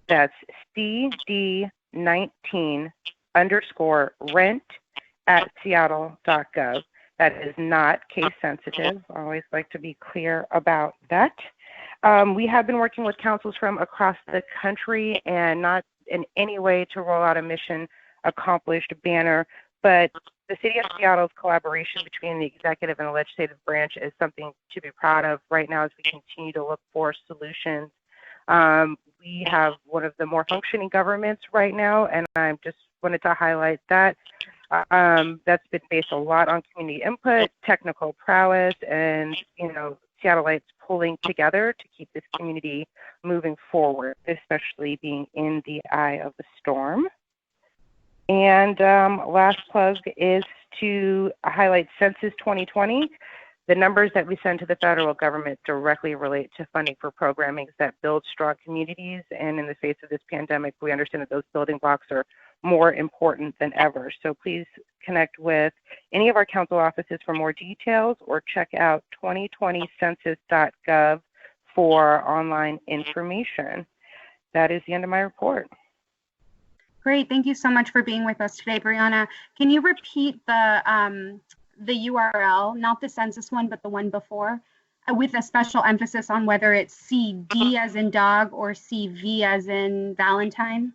That's cd19_rent@seattle.gov. That is not case sensitive. I always like to be clear about that. We have been working with councils from across the country, and not in any way to roll out a mission accomplished banner, but the City of Seattle's collaboration between the executive and the legislative branch is something to be proud of right now as we continue to look for solutions. We have one of the more functioning governments right now, and I just wanted to highlight that. That's been based a lot on community input, technical prowess, and Seattleites pulling together to keep this community moving forward, especially being in the eye of the storm. And last plug is to highlight Census 2020. The numbers that we send to the federal government directly relate to funding for programming that build strong communities. And in the face of this pandemic, we understand that those building blocks are more important than ever. So please connect with any of our council offices for more details, or check out 2020census.gov for online information. That is the end of my report. Great. Thank you so much for being with us today, Brianna. Can you repeat the URL, not the census one, but the one before, with a special emphasis on whether it's CD as in dog or CV as in Valentine?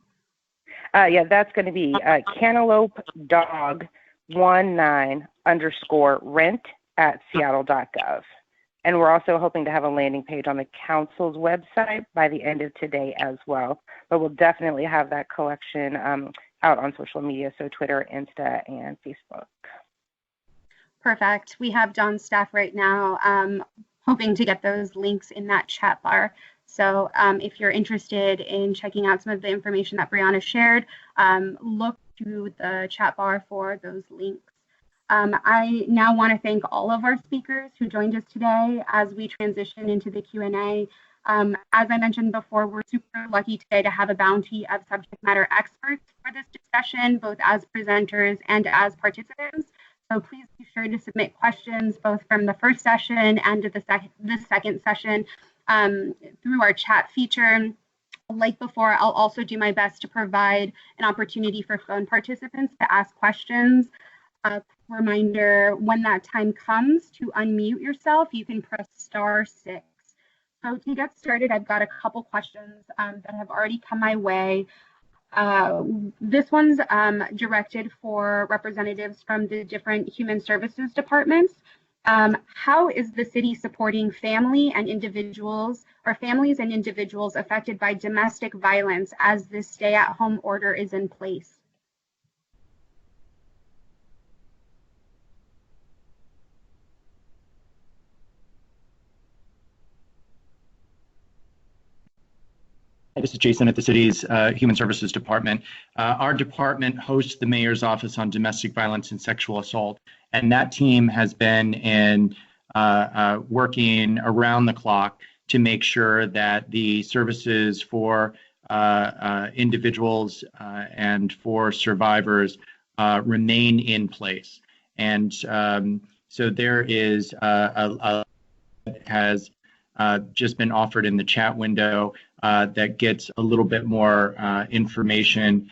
Yeah, that's going to be cantaloupe dog 19_rent@seattle.gov. And we're also hoping to have a landing page on the council's website by the end of today as well. But we'll definitely have that collection out on social media, so Twitter, Insta, and Facebook. Perfect. We have Dawn's staff right now hoping to get those links in that chat bar. So if you're interested in checking out some of the information that Brianna shared, look to the chat bar for those links. I now want to thank all of our speakers who joined us today as we transition into the Q&A. As I mentioned before, we're super lucky today to have a bounty of subject matter experts for this discussion, both as presenters and as participants. So please be sure to submit questions both from the first session and the second session through our chat feature. Like before, I'll also do my best to provide an opportunity for phone participants to ask questions. Reminder, when that time comes to unmute yourself, you can press *6. So to get started, I've got a couple questions that have already come my way. This one's directed for representatives from the different human services departments. How is the city supporting families and individuals affected by domestic violence as this stay-at-home order is in place? This is Jason at the city's Human Services Department. Our department hosts the Mayor's Office on Domestic Violence and Sexual Assault, and that team has been working around the clock to make sure that the services for individuals and for survivors remain in place. And so there is has just been offered in the chat window that gets a little bit more information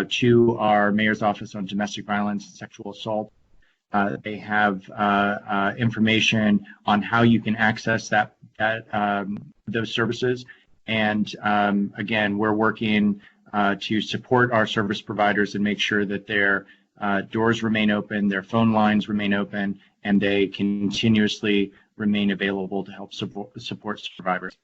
to our Mayor's Office on Domestic Violence and Sexual Assault. They have information on how you can access those services. And again, we're working to support our service providers and make sure that their doors remain open, their phone lines remain open, and they continuously remain available to help support survivors.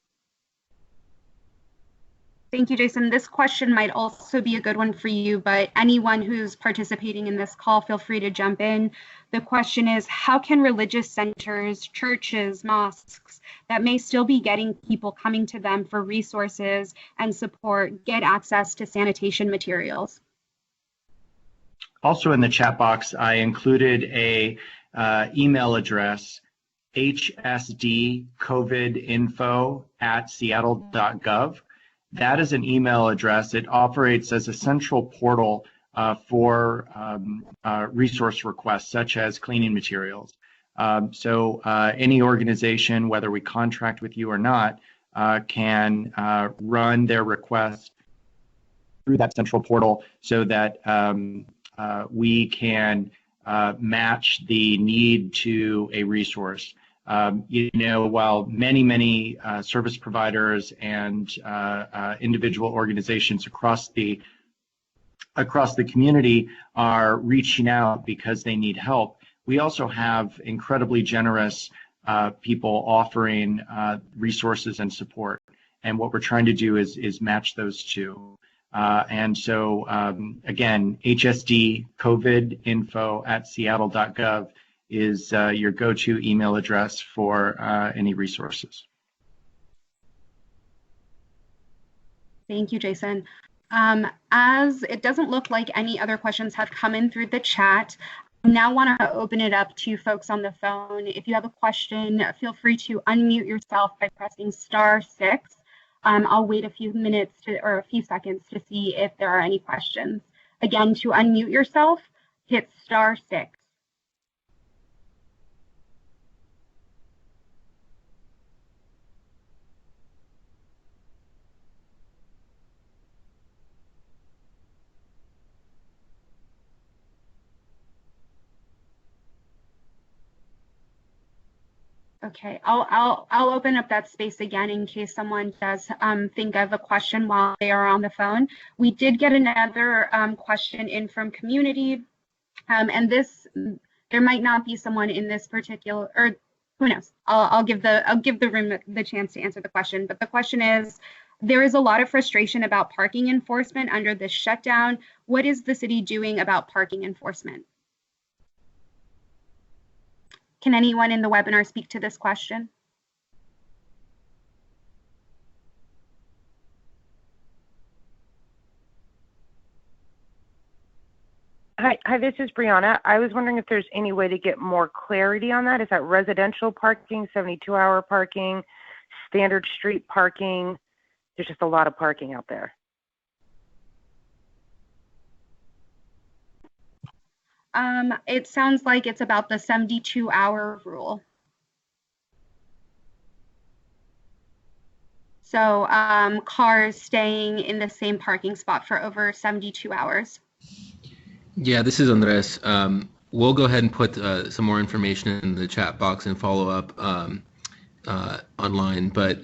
Thank you, Jason. This question might also be a good one for you, but anyone who's participating in this call, feel free to jump in. The question is, how can religious centers, churches, mosques that may still be getting people coming to them for resources and support get access to sanitation materials? Also in the chat box, I included a email address, hsdcovidinfo@seattle.gov. That is an email address. It operates as a central portal for resource requests, such as cleaning materials. So any organization, whether we contract with you or not, can run their request through that central portal so that we can match the need to a resource. While many service providers and individual organizations across the community are reaching out because they need help, we also have incredibly generous people offering resources and support. And what we're trying to do is match those two. And so, again, hsdcovidinfo@seattle.gov is your go-to email address for any resources. Thank you, Jason. As it doesn't look like any other questions have come in through the chat, I now want to open it up to folks on the phone. If you have a question, feel free to unmute yourself by pressing *6. I'll wait a few minutes or a few seconds to see if there are any questions. Again, to unmute yourself, hit *6. Okay, I'll open up that space again in case someone does think of a question while they are on the phone. We did get another question in from community, and this, there might not be someone in this particular, or who knows? I'll give the room the chance to answer the question. But the question is, there is a lot of frustration about parking enforcement under this shutdown. What is the city doing about parking enforcement? Can anyone in the webinar speak to this question? Hi, this is Brianna. I was wondering if there's any way to get more clarity on that. Is that residential parking, 72-hour parking, standard street parking? There's just a lot of parking out there. It sounds like it's about the 72-hour rule. So cars staying in the same parking spot for over 72 hours. Yeah, this is Andres. We'll go ahead and put some more information in the chat box and follow up online, but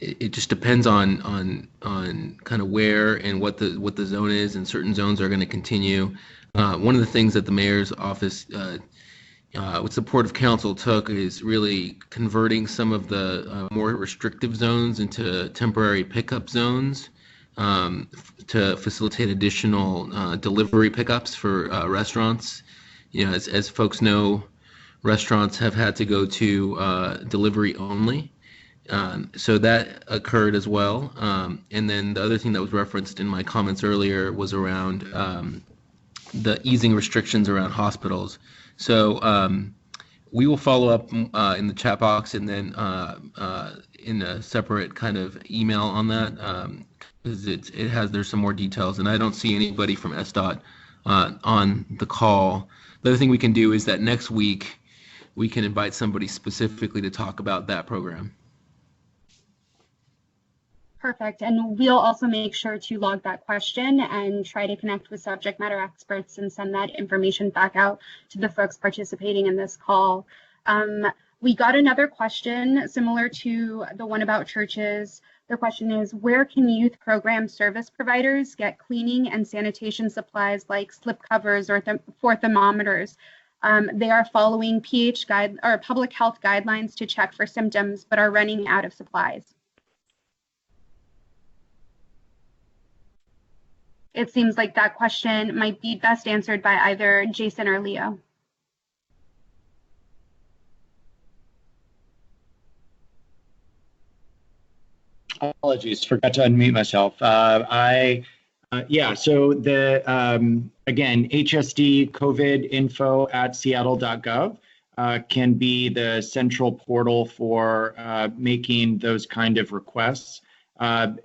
it just depends on kind of where and what the zone is, and certain zones are going to continue. One of the things that the mayor's office, with support of council, took is really converting some of the more restrictive zones into temporary pickup zones to facilitate additional delivery pickups for restaurants. You know, as folks know, restaurants have had to go to delivery only. So that occurred as well. And then the other thing that was referenced in my comments earlier was around the easing restrictions around hospitals. So we will follow up in the chat box and then in a separate kind of email on that, because there's some more details, and I don't see anybody from SDOT on the call. The other thing we can do is that next week we can invite somebody specifically to talk about that program. Perfect. And we'll also make sure to log that question and try to connect with subject matter experts and send that information back out to the folks participating in this call. We got another question similar to the one about churches. The question is, where can youth program service providers get cleaning and sanitation supplies like slip covers or for thermometers? They are following public health guidelines to check for symptoms, but are running out of supplies. It seems like that question might be best answered by either Jason or Leo. Apologies, forgot to unmute myself. So again, HSD COVID info at seattle.gov can be the central portal for making those kind of requests.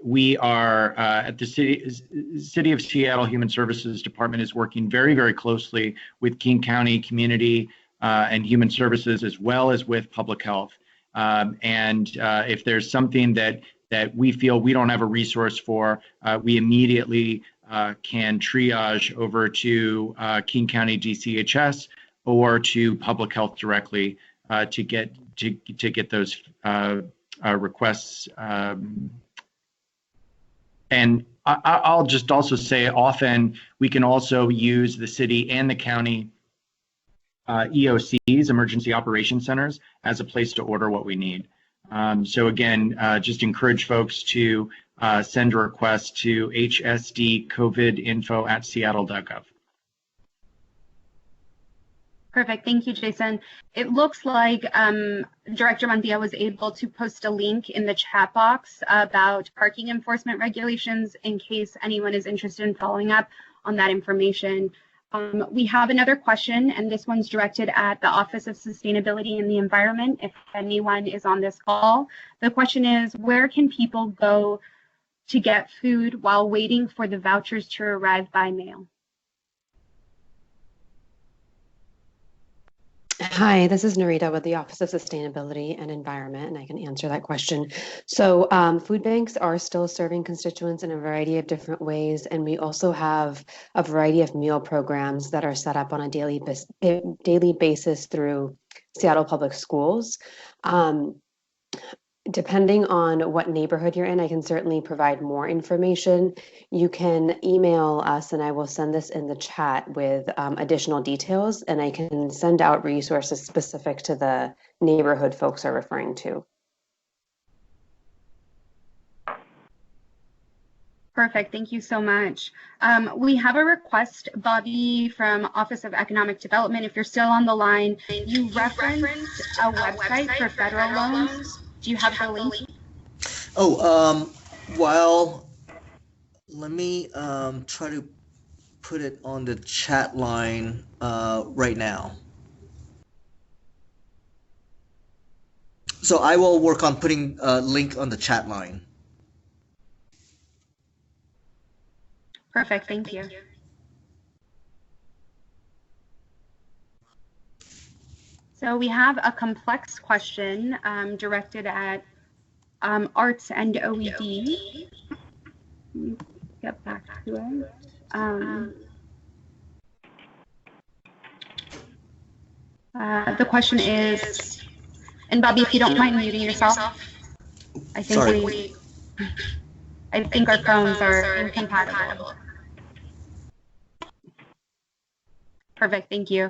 We are at the City of Seattle Human Services Department is working very, very closely with King County Community and Human Services, as well as with Public Health. If there's something that we feel we don't have a resource for, we immediately can triage over to King County DCHS or to Public Health directly to get those requests. And I'll just also say, often we can also use the city and the county EOCs, Emergency Operations Centers, as a place to order what we need. So again, just encourage folks to send a request to hsdcovidinfo@seattle.gov. Perfect. Thank you, Jason. It looks like Director Mandia was able to post a link in the chat box about parking enforcement regulations in case anyone is interested in following up on that information. We have another question, and this one's directed at the Office of Sustainability and the Environment, if anyone is on this call. The question is, where can people go to get food while waiting for the vouchers to arrive by mail? Hi, this is Narita with the Office of Sustainability and Environment, and I can answer that question. So food banks are still serving constituents in a variety of different ways, and we also have a variety of meal programs that are set up on a daily basis through Seattle Public Schools. Depending on what neighborhood you're in, I can certainly provide more information. You can email us, and I will send this in the chat with additional details, and I can send out resources specific to the neighborhood folks are referring to. Perfect. Thank you so much. We have a request, Bobby, from Office of Economic Development. If you're still on the line, you referenced a website for federal loans. Do you have the link? Oh, well, let me try to put it on the chat line right now. So I will work on putting a link on the chat line. Perfect. Thank you. So we have a complex question directed at arts and OED. Get back to it. The question is, and Bobby, if you don't mind muting yourself, I think I think our phones are incompatible. Perfect, thank you.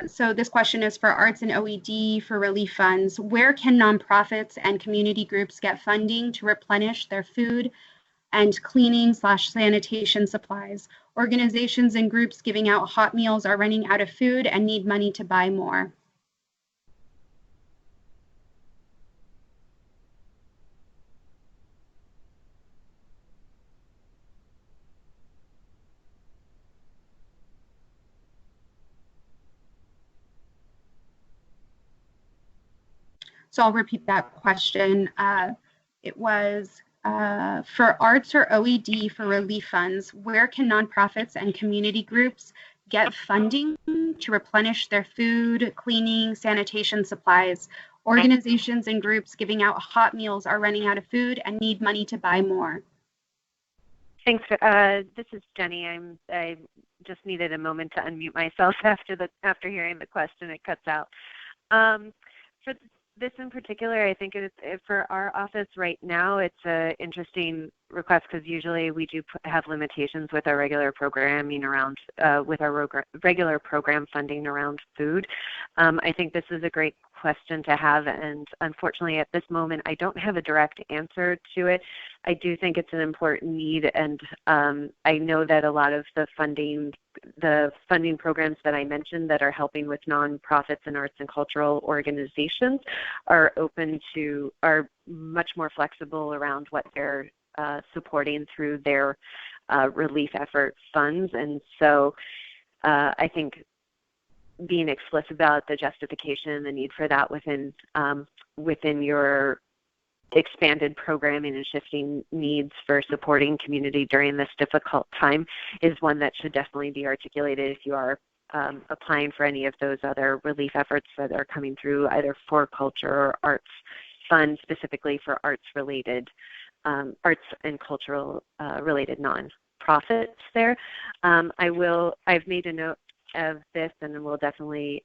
So this question is for arts and OED for relief funds. Where can nonprofits and community groups get funding to replenish their food and cleaning/sanitation supplies? Organizations and groups giving out hot meals are running out of food and need money to buy more. So I'll repeat that question. It was for arts or OED for relief funds, where can nonprofits and community groups get funding to replenish their food, cleaning, sanitation supplies? Organizations and groups giving out hot meals are running out of food and need money to buy more. Thanks. This is Jenny. I just needed a moment to unmute myself after hearing the question. It cuts out. For this in particular, I think for our office right now, it's an interesting request because usually we do have limitations with our regular programming around, with our regular program funding around food. I think this is a great question to have, and unfortunately at this moment I don't have a direct answer to it. I do think it's an important need, and I know that a lot of the funding programs that I mentioned that are helping with nonprofits and arts and cultural organizations are much more flexible around what they're supporting through their relief effort funds. And so I think being explicit about the justification and the need for that within your expanded programming and shifting needs for supporting community during this difficult time is one that should definitely be articulated if you are applying for any of those other relief efforts that are coming through either for culture or arts funds, specifically for arts and cultural related nonprofits there. I've made a note of this, and then we'll definitely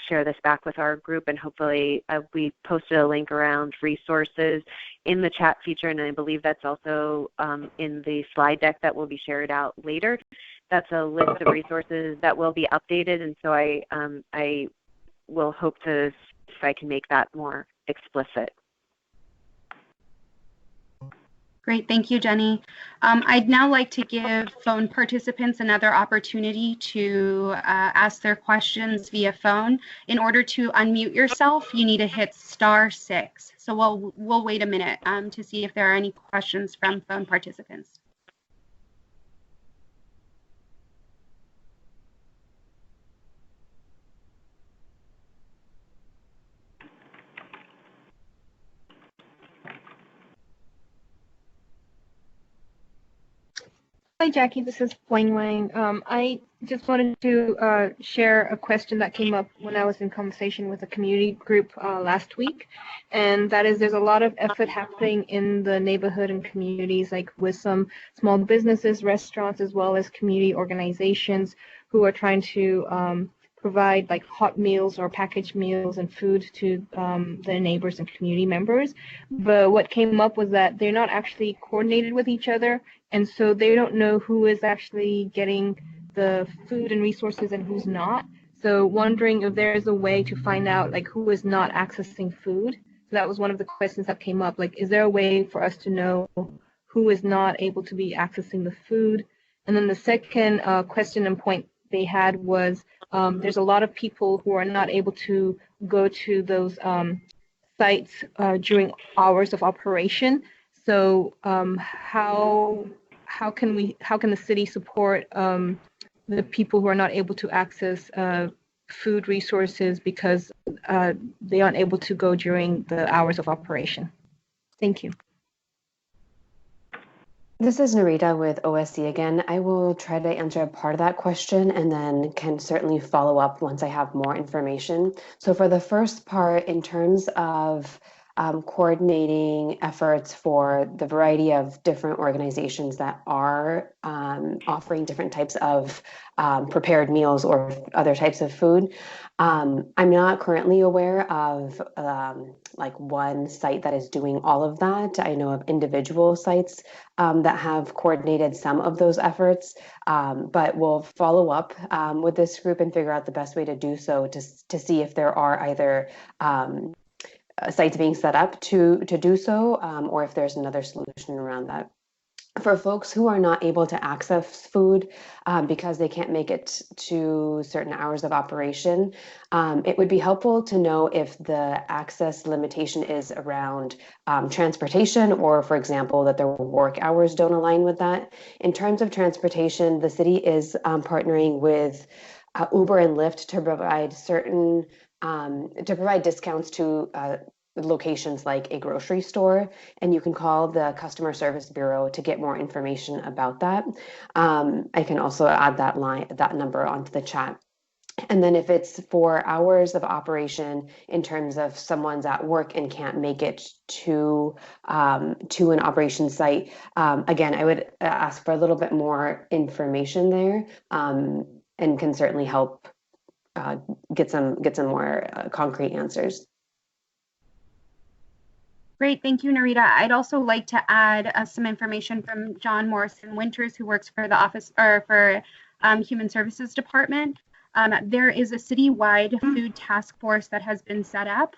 share this back with our group, and hopefully we posted a link around resources in the chat feature, and I believe that's also in the slide deck that will be shared out later. That's a list of resources that will be updated, and so I will hope to see if I can make that more explicit. Great, thank you, Jenny. I'd now like to give phone participants another opportunity to ask their questions via phone. In order to unmute yourself, you need to hit *6. So we'll wait a minute to see if there are any questions from phone participants. Hi, Jackie. This is Wang Wang. I just wanted to share a question that came up when I was in conversation with a community group last week, and that is there's a lot of effort happening in the neighborhood and communities, like with some small businesses, restaurants, as well as community organizations who are trying to provide like hot meals or packaged meals and food to their neighbors and community members. But what came up was that they're not actually coordinated with each other, and so they don't know who is actually getting the food and resources and who's not. So wondering if there is a way to find out like who is not accessing food. So that was one of the questions that came up. Like, is there a way for us to know who is not able to be accessing the food? And then the second question and point they had was there's a lot of people who are not able to go to those sites during hours of operation. So how can the city support the people who are not able to access food resources because they aren't able to go during the hours of operation? Thank you. This is Narita with OSC again. I will try to answer a part of that question and then can certainly follow up once I have more information. So for the first part, in terms of coordinating efforts for the variety of different organizations that are offering different types of prepared meals or other types of food. I'm not currently aware of like one site that is doing all of that. I know of individual sites that have coordinated some of those efforts, but we'll follow up with this group and figure out the best way to do so to see if there are either sites being set up to do so, or if there's another solution around that. For folks who are not able to access food because they can't make it to certain hours of operation, it would be helpful to know if the access limitation is around transportation or, for example, that their work hours don't align with that. In terms of transportation, the city is partnering with Uber and Lyft to provide discounts to locations like a grocery store, and you can call the customer service bureau to get more information about that. I can also add that number onto the chat. And then if it's for hours of operation in terms of someone's at work and can't make it to an operation site, again, I would ask for a little bit more information there, and can certainly help get some more concrete answers. Great, thank you, Narita. I'd also like to add some information from John Morrison Winters, who works for the office or for Human Services Department. There is a citywide food task force that has been set up.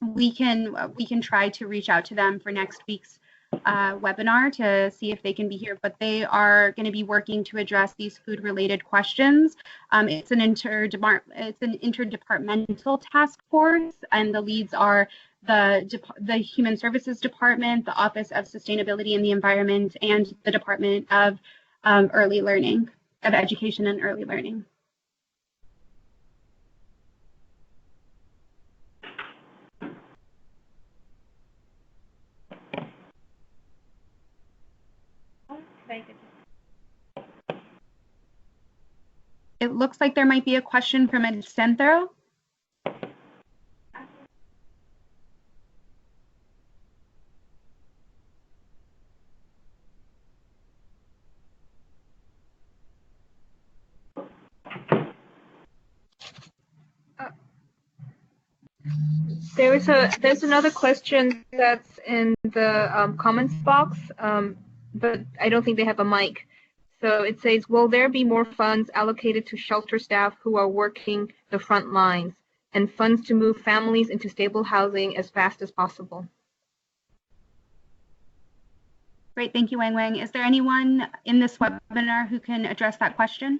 We can try to reach out to them for next week's webinar to see if they can be here, but they are going to be working to address these food-related questions. It's an interdepartmental task force, and the leads are the Human Services Department, the Office of Sustainability and the Environment, and the Department of Early Learning, of Education and Early Learning. It looks like there might be a question from El Centro. There's another question that's in the comments box, but I don't think they have a mic. So it says, will there be more funds allocated to shelter staff who are working the front lines and funds to move families into stable housing as fast as possible? Great, thank you, Wang Wang. Is there anyone in this webinar who can address that question?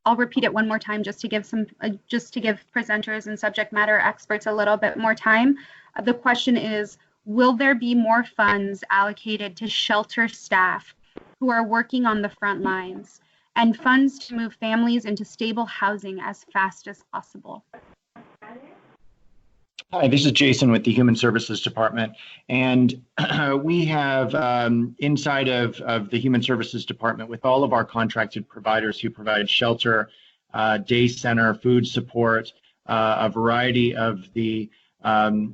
I'll repeat it one more time just to give presenters and subject matter experts a little bit more time. The question is, will there be more funds allocated to shelter staff who are working on the front lines and funds to move families into stable housing as fast as possible? Hi, this is Jason with the Human Services Department, and we have inside of the Human Services Department, with all of our contracted providers who provide shelter, day center, food support, a variety of the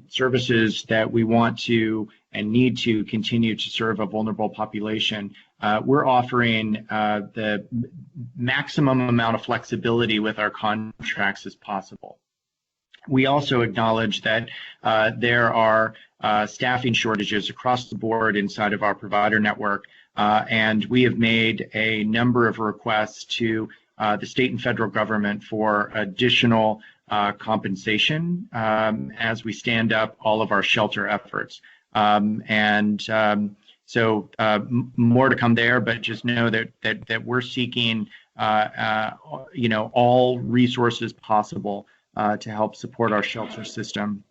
services that we want to and need to continue to serve a vulnerable population, we're offering the maximum amount of flexibility with our contracts as possible. We also acknowledge that there are staffing shortages across the board inside of our provider network, and we have made a number of requests to the state and federal government for additional compensation as we stand up all of our shelter efforts. So more to come there, but just know that we're seeking all resources possible to help support our shelter system.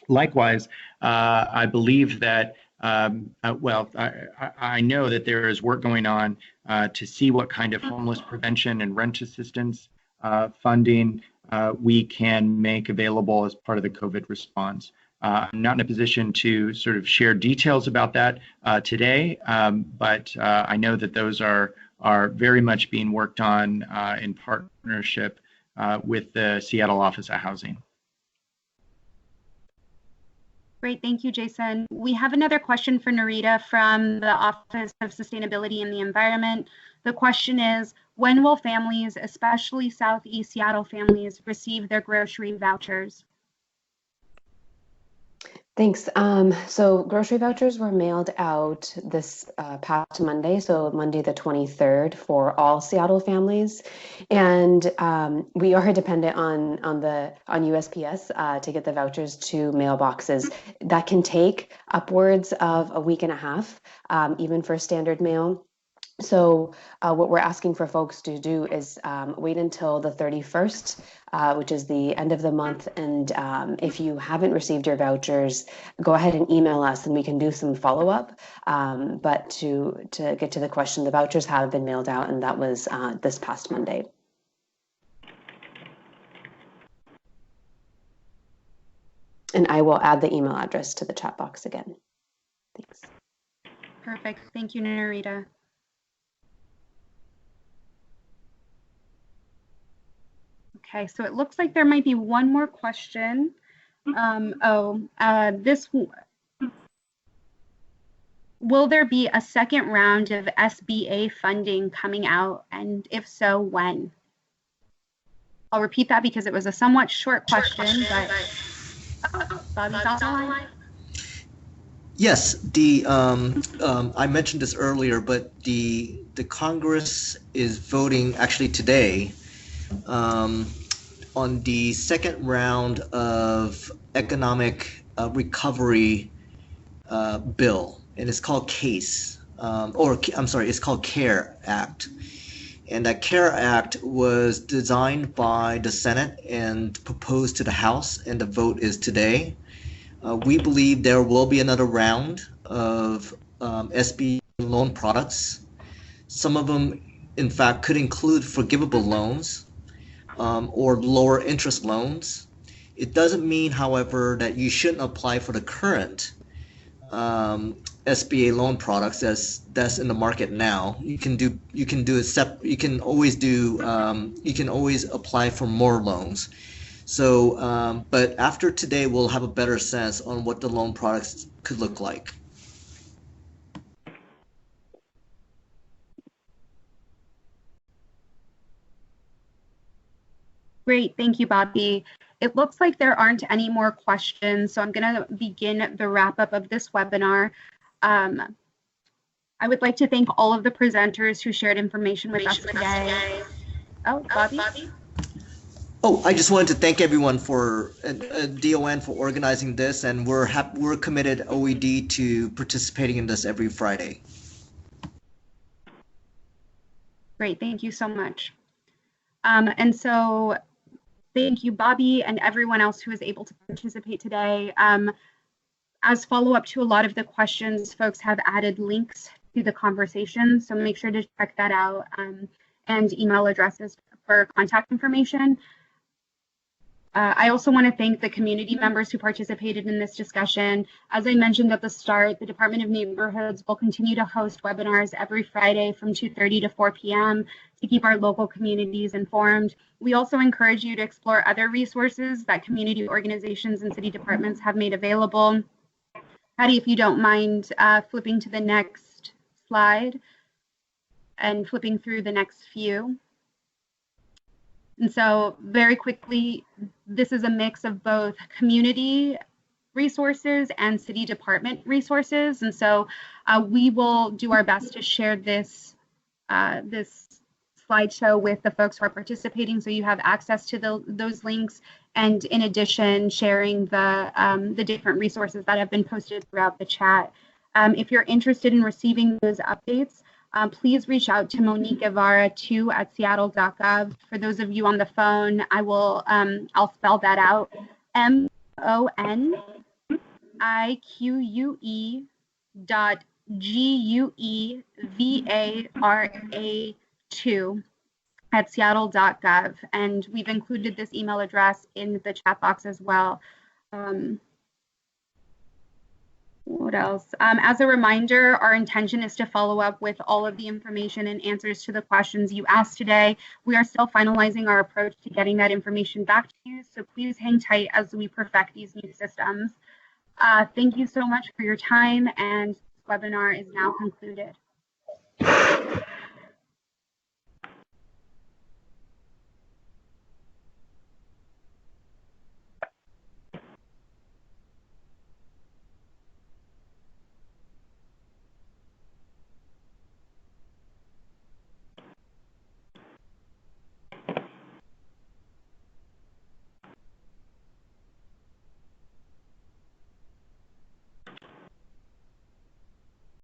Likewise, I believe that, I know that there is work going on to see what kind of homeless prevention and rent assistance funding we can make available as part of the COVID response. I'm not in a position to sort of share details about that today, but I know that those are very much being worked on in partnership with the Seattle Office of Housing. Great, thank you, Jason. We have another question for Narita from the Office of Sustainability and the Environment. The question is, when will families, especially Southeast Seattle families, receive their grocery vouchers? Thanks. So grocery vouchers were mailed out this past Monday, so Monday the 23rd, for all Seattle families, and we are dependent on USPS to get the vouchers to mailboxes. That can take upwards of a week and a half, even for standard mail. So what we're asking for folks to do is wait until the 31st, which is the end of the month. And if you haven't received your vouchers, go ahead and email us and we can do some follow-up. But to get to the question, the vouchers have been mailed out, and that was this past Monday. And I will add the email address to the chat box again. Thanks. Perfect. Thank you, Narita. Okay, so it looks like there might be one more question. Will there be a second round of SBA funding coming out, and if so, when? I'll repeat that because it was a somewhat short question, but Bobby's on the line. Yes, I mentioned this earlier, but the Congress is voting actually today on the second round of economic recovery bill, and it's called CASE, it's called CARE Act. And that CARE Act was designed by the Senate and proposed to the House, and the vote is today. We believe there will be another round of SBA loan products. Some of them, in fact, could include forgivable loans or lower interest loans. It doesn't mean, however, that you shouldn't apply for the current SBA loan products that's in the market now. You can always apply for more loans. So, but after today, we'll have a better sense on what the loan products could look like. Great, thank you, Bobby. It looks like there aren't any more questions, so I'm going to begin the wrap-up of this webinar. I would like to thank all of the presenters who shared information with us today. Oh, Bobby? Oh, I just wanted to thank everyone for DON for organizing this, and we're committed OED to participating in this every Friday. Great, thank you so much. And so thank you, Bobby, and everyone else who was able to participate today. As follow-up to a lot of the questions, folks have added links to the conversation, so make sure to check that out, and email addresses for contact information. I also want to thank the community members who participated in this discussion. As I mentioned at the start, the Department of Neighborhoods will continue to host webinars every Friday from 2:30 to 4 p.m. to keep our local communities informed. We also encourage you to explore other resources that community organizations and city departments have made available. Patty, if you don't mind flipping to the next slide and flipping through the next few. And so very quickly, this is a mix of both community resources and city department resources. And so we will do our best to share this slideshow with the folks who are participating, so you have access to those links. And in addition, sharing the different resources that have been posted throughout the chat. If you're interested in receiving those updates, please reach out to Monique Guevara 2@seattle.gov. For those of you on the phone, I'll spell that out. MoniqueGuevara2@seattle.gov. And we've included this email address in the chat box as well. What else? As a reminder, our intention is to follow up with all of the information and answers to the questions you asked today. We are still finalizing our approach to getting that information back to you, so please hang tight as we perfect these new systems. Thank you so much for your time, and this webinar is now concluded.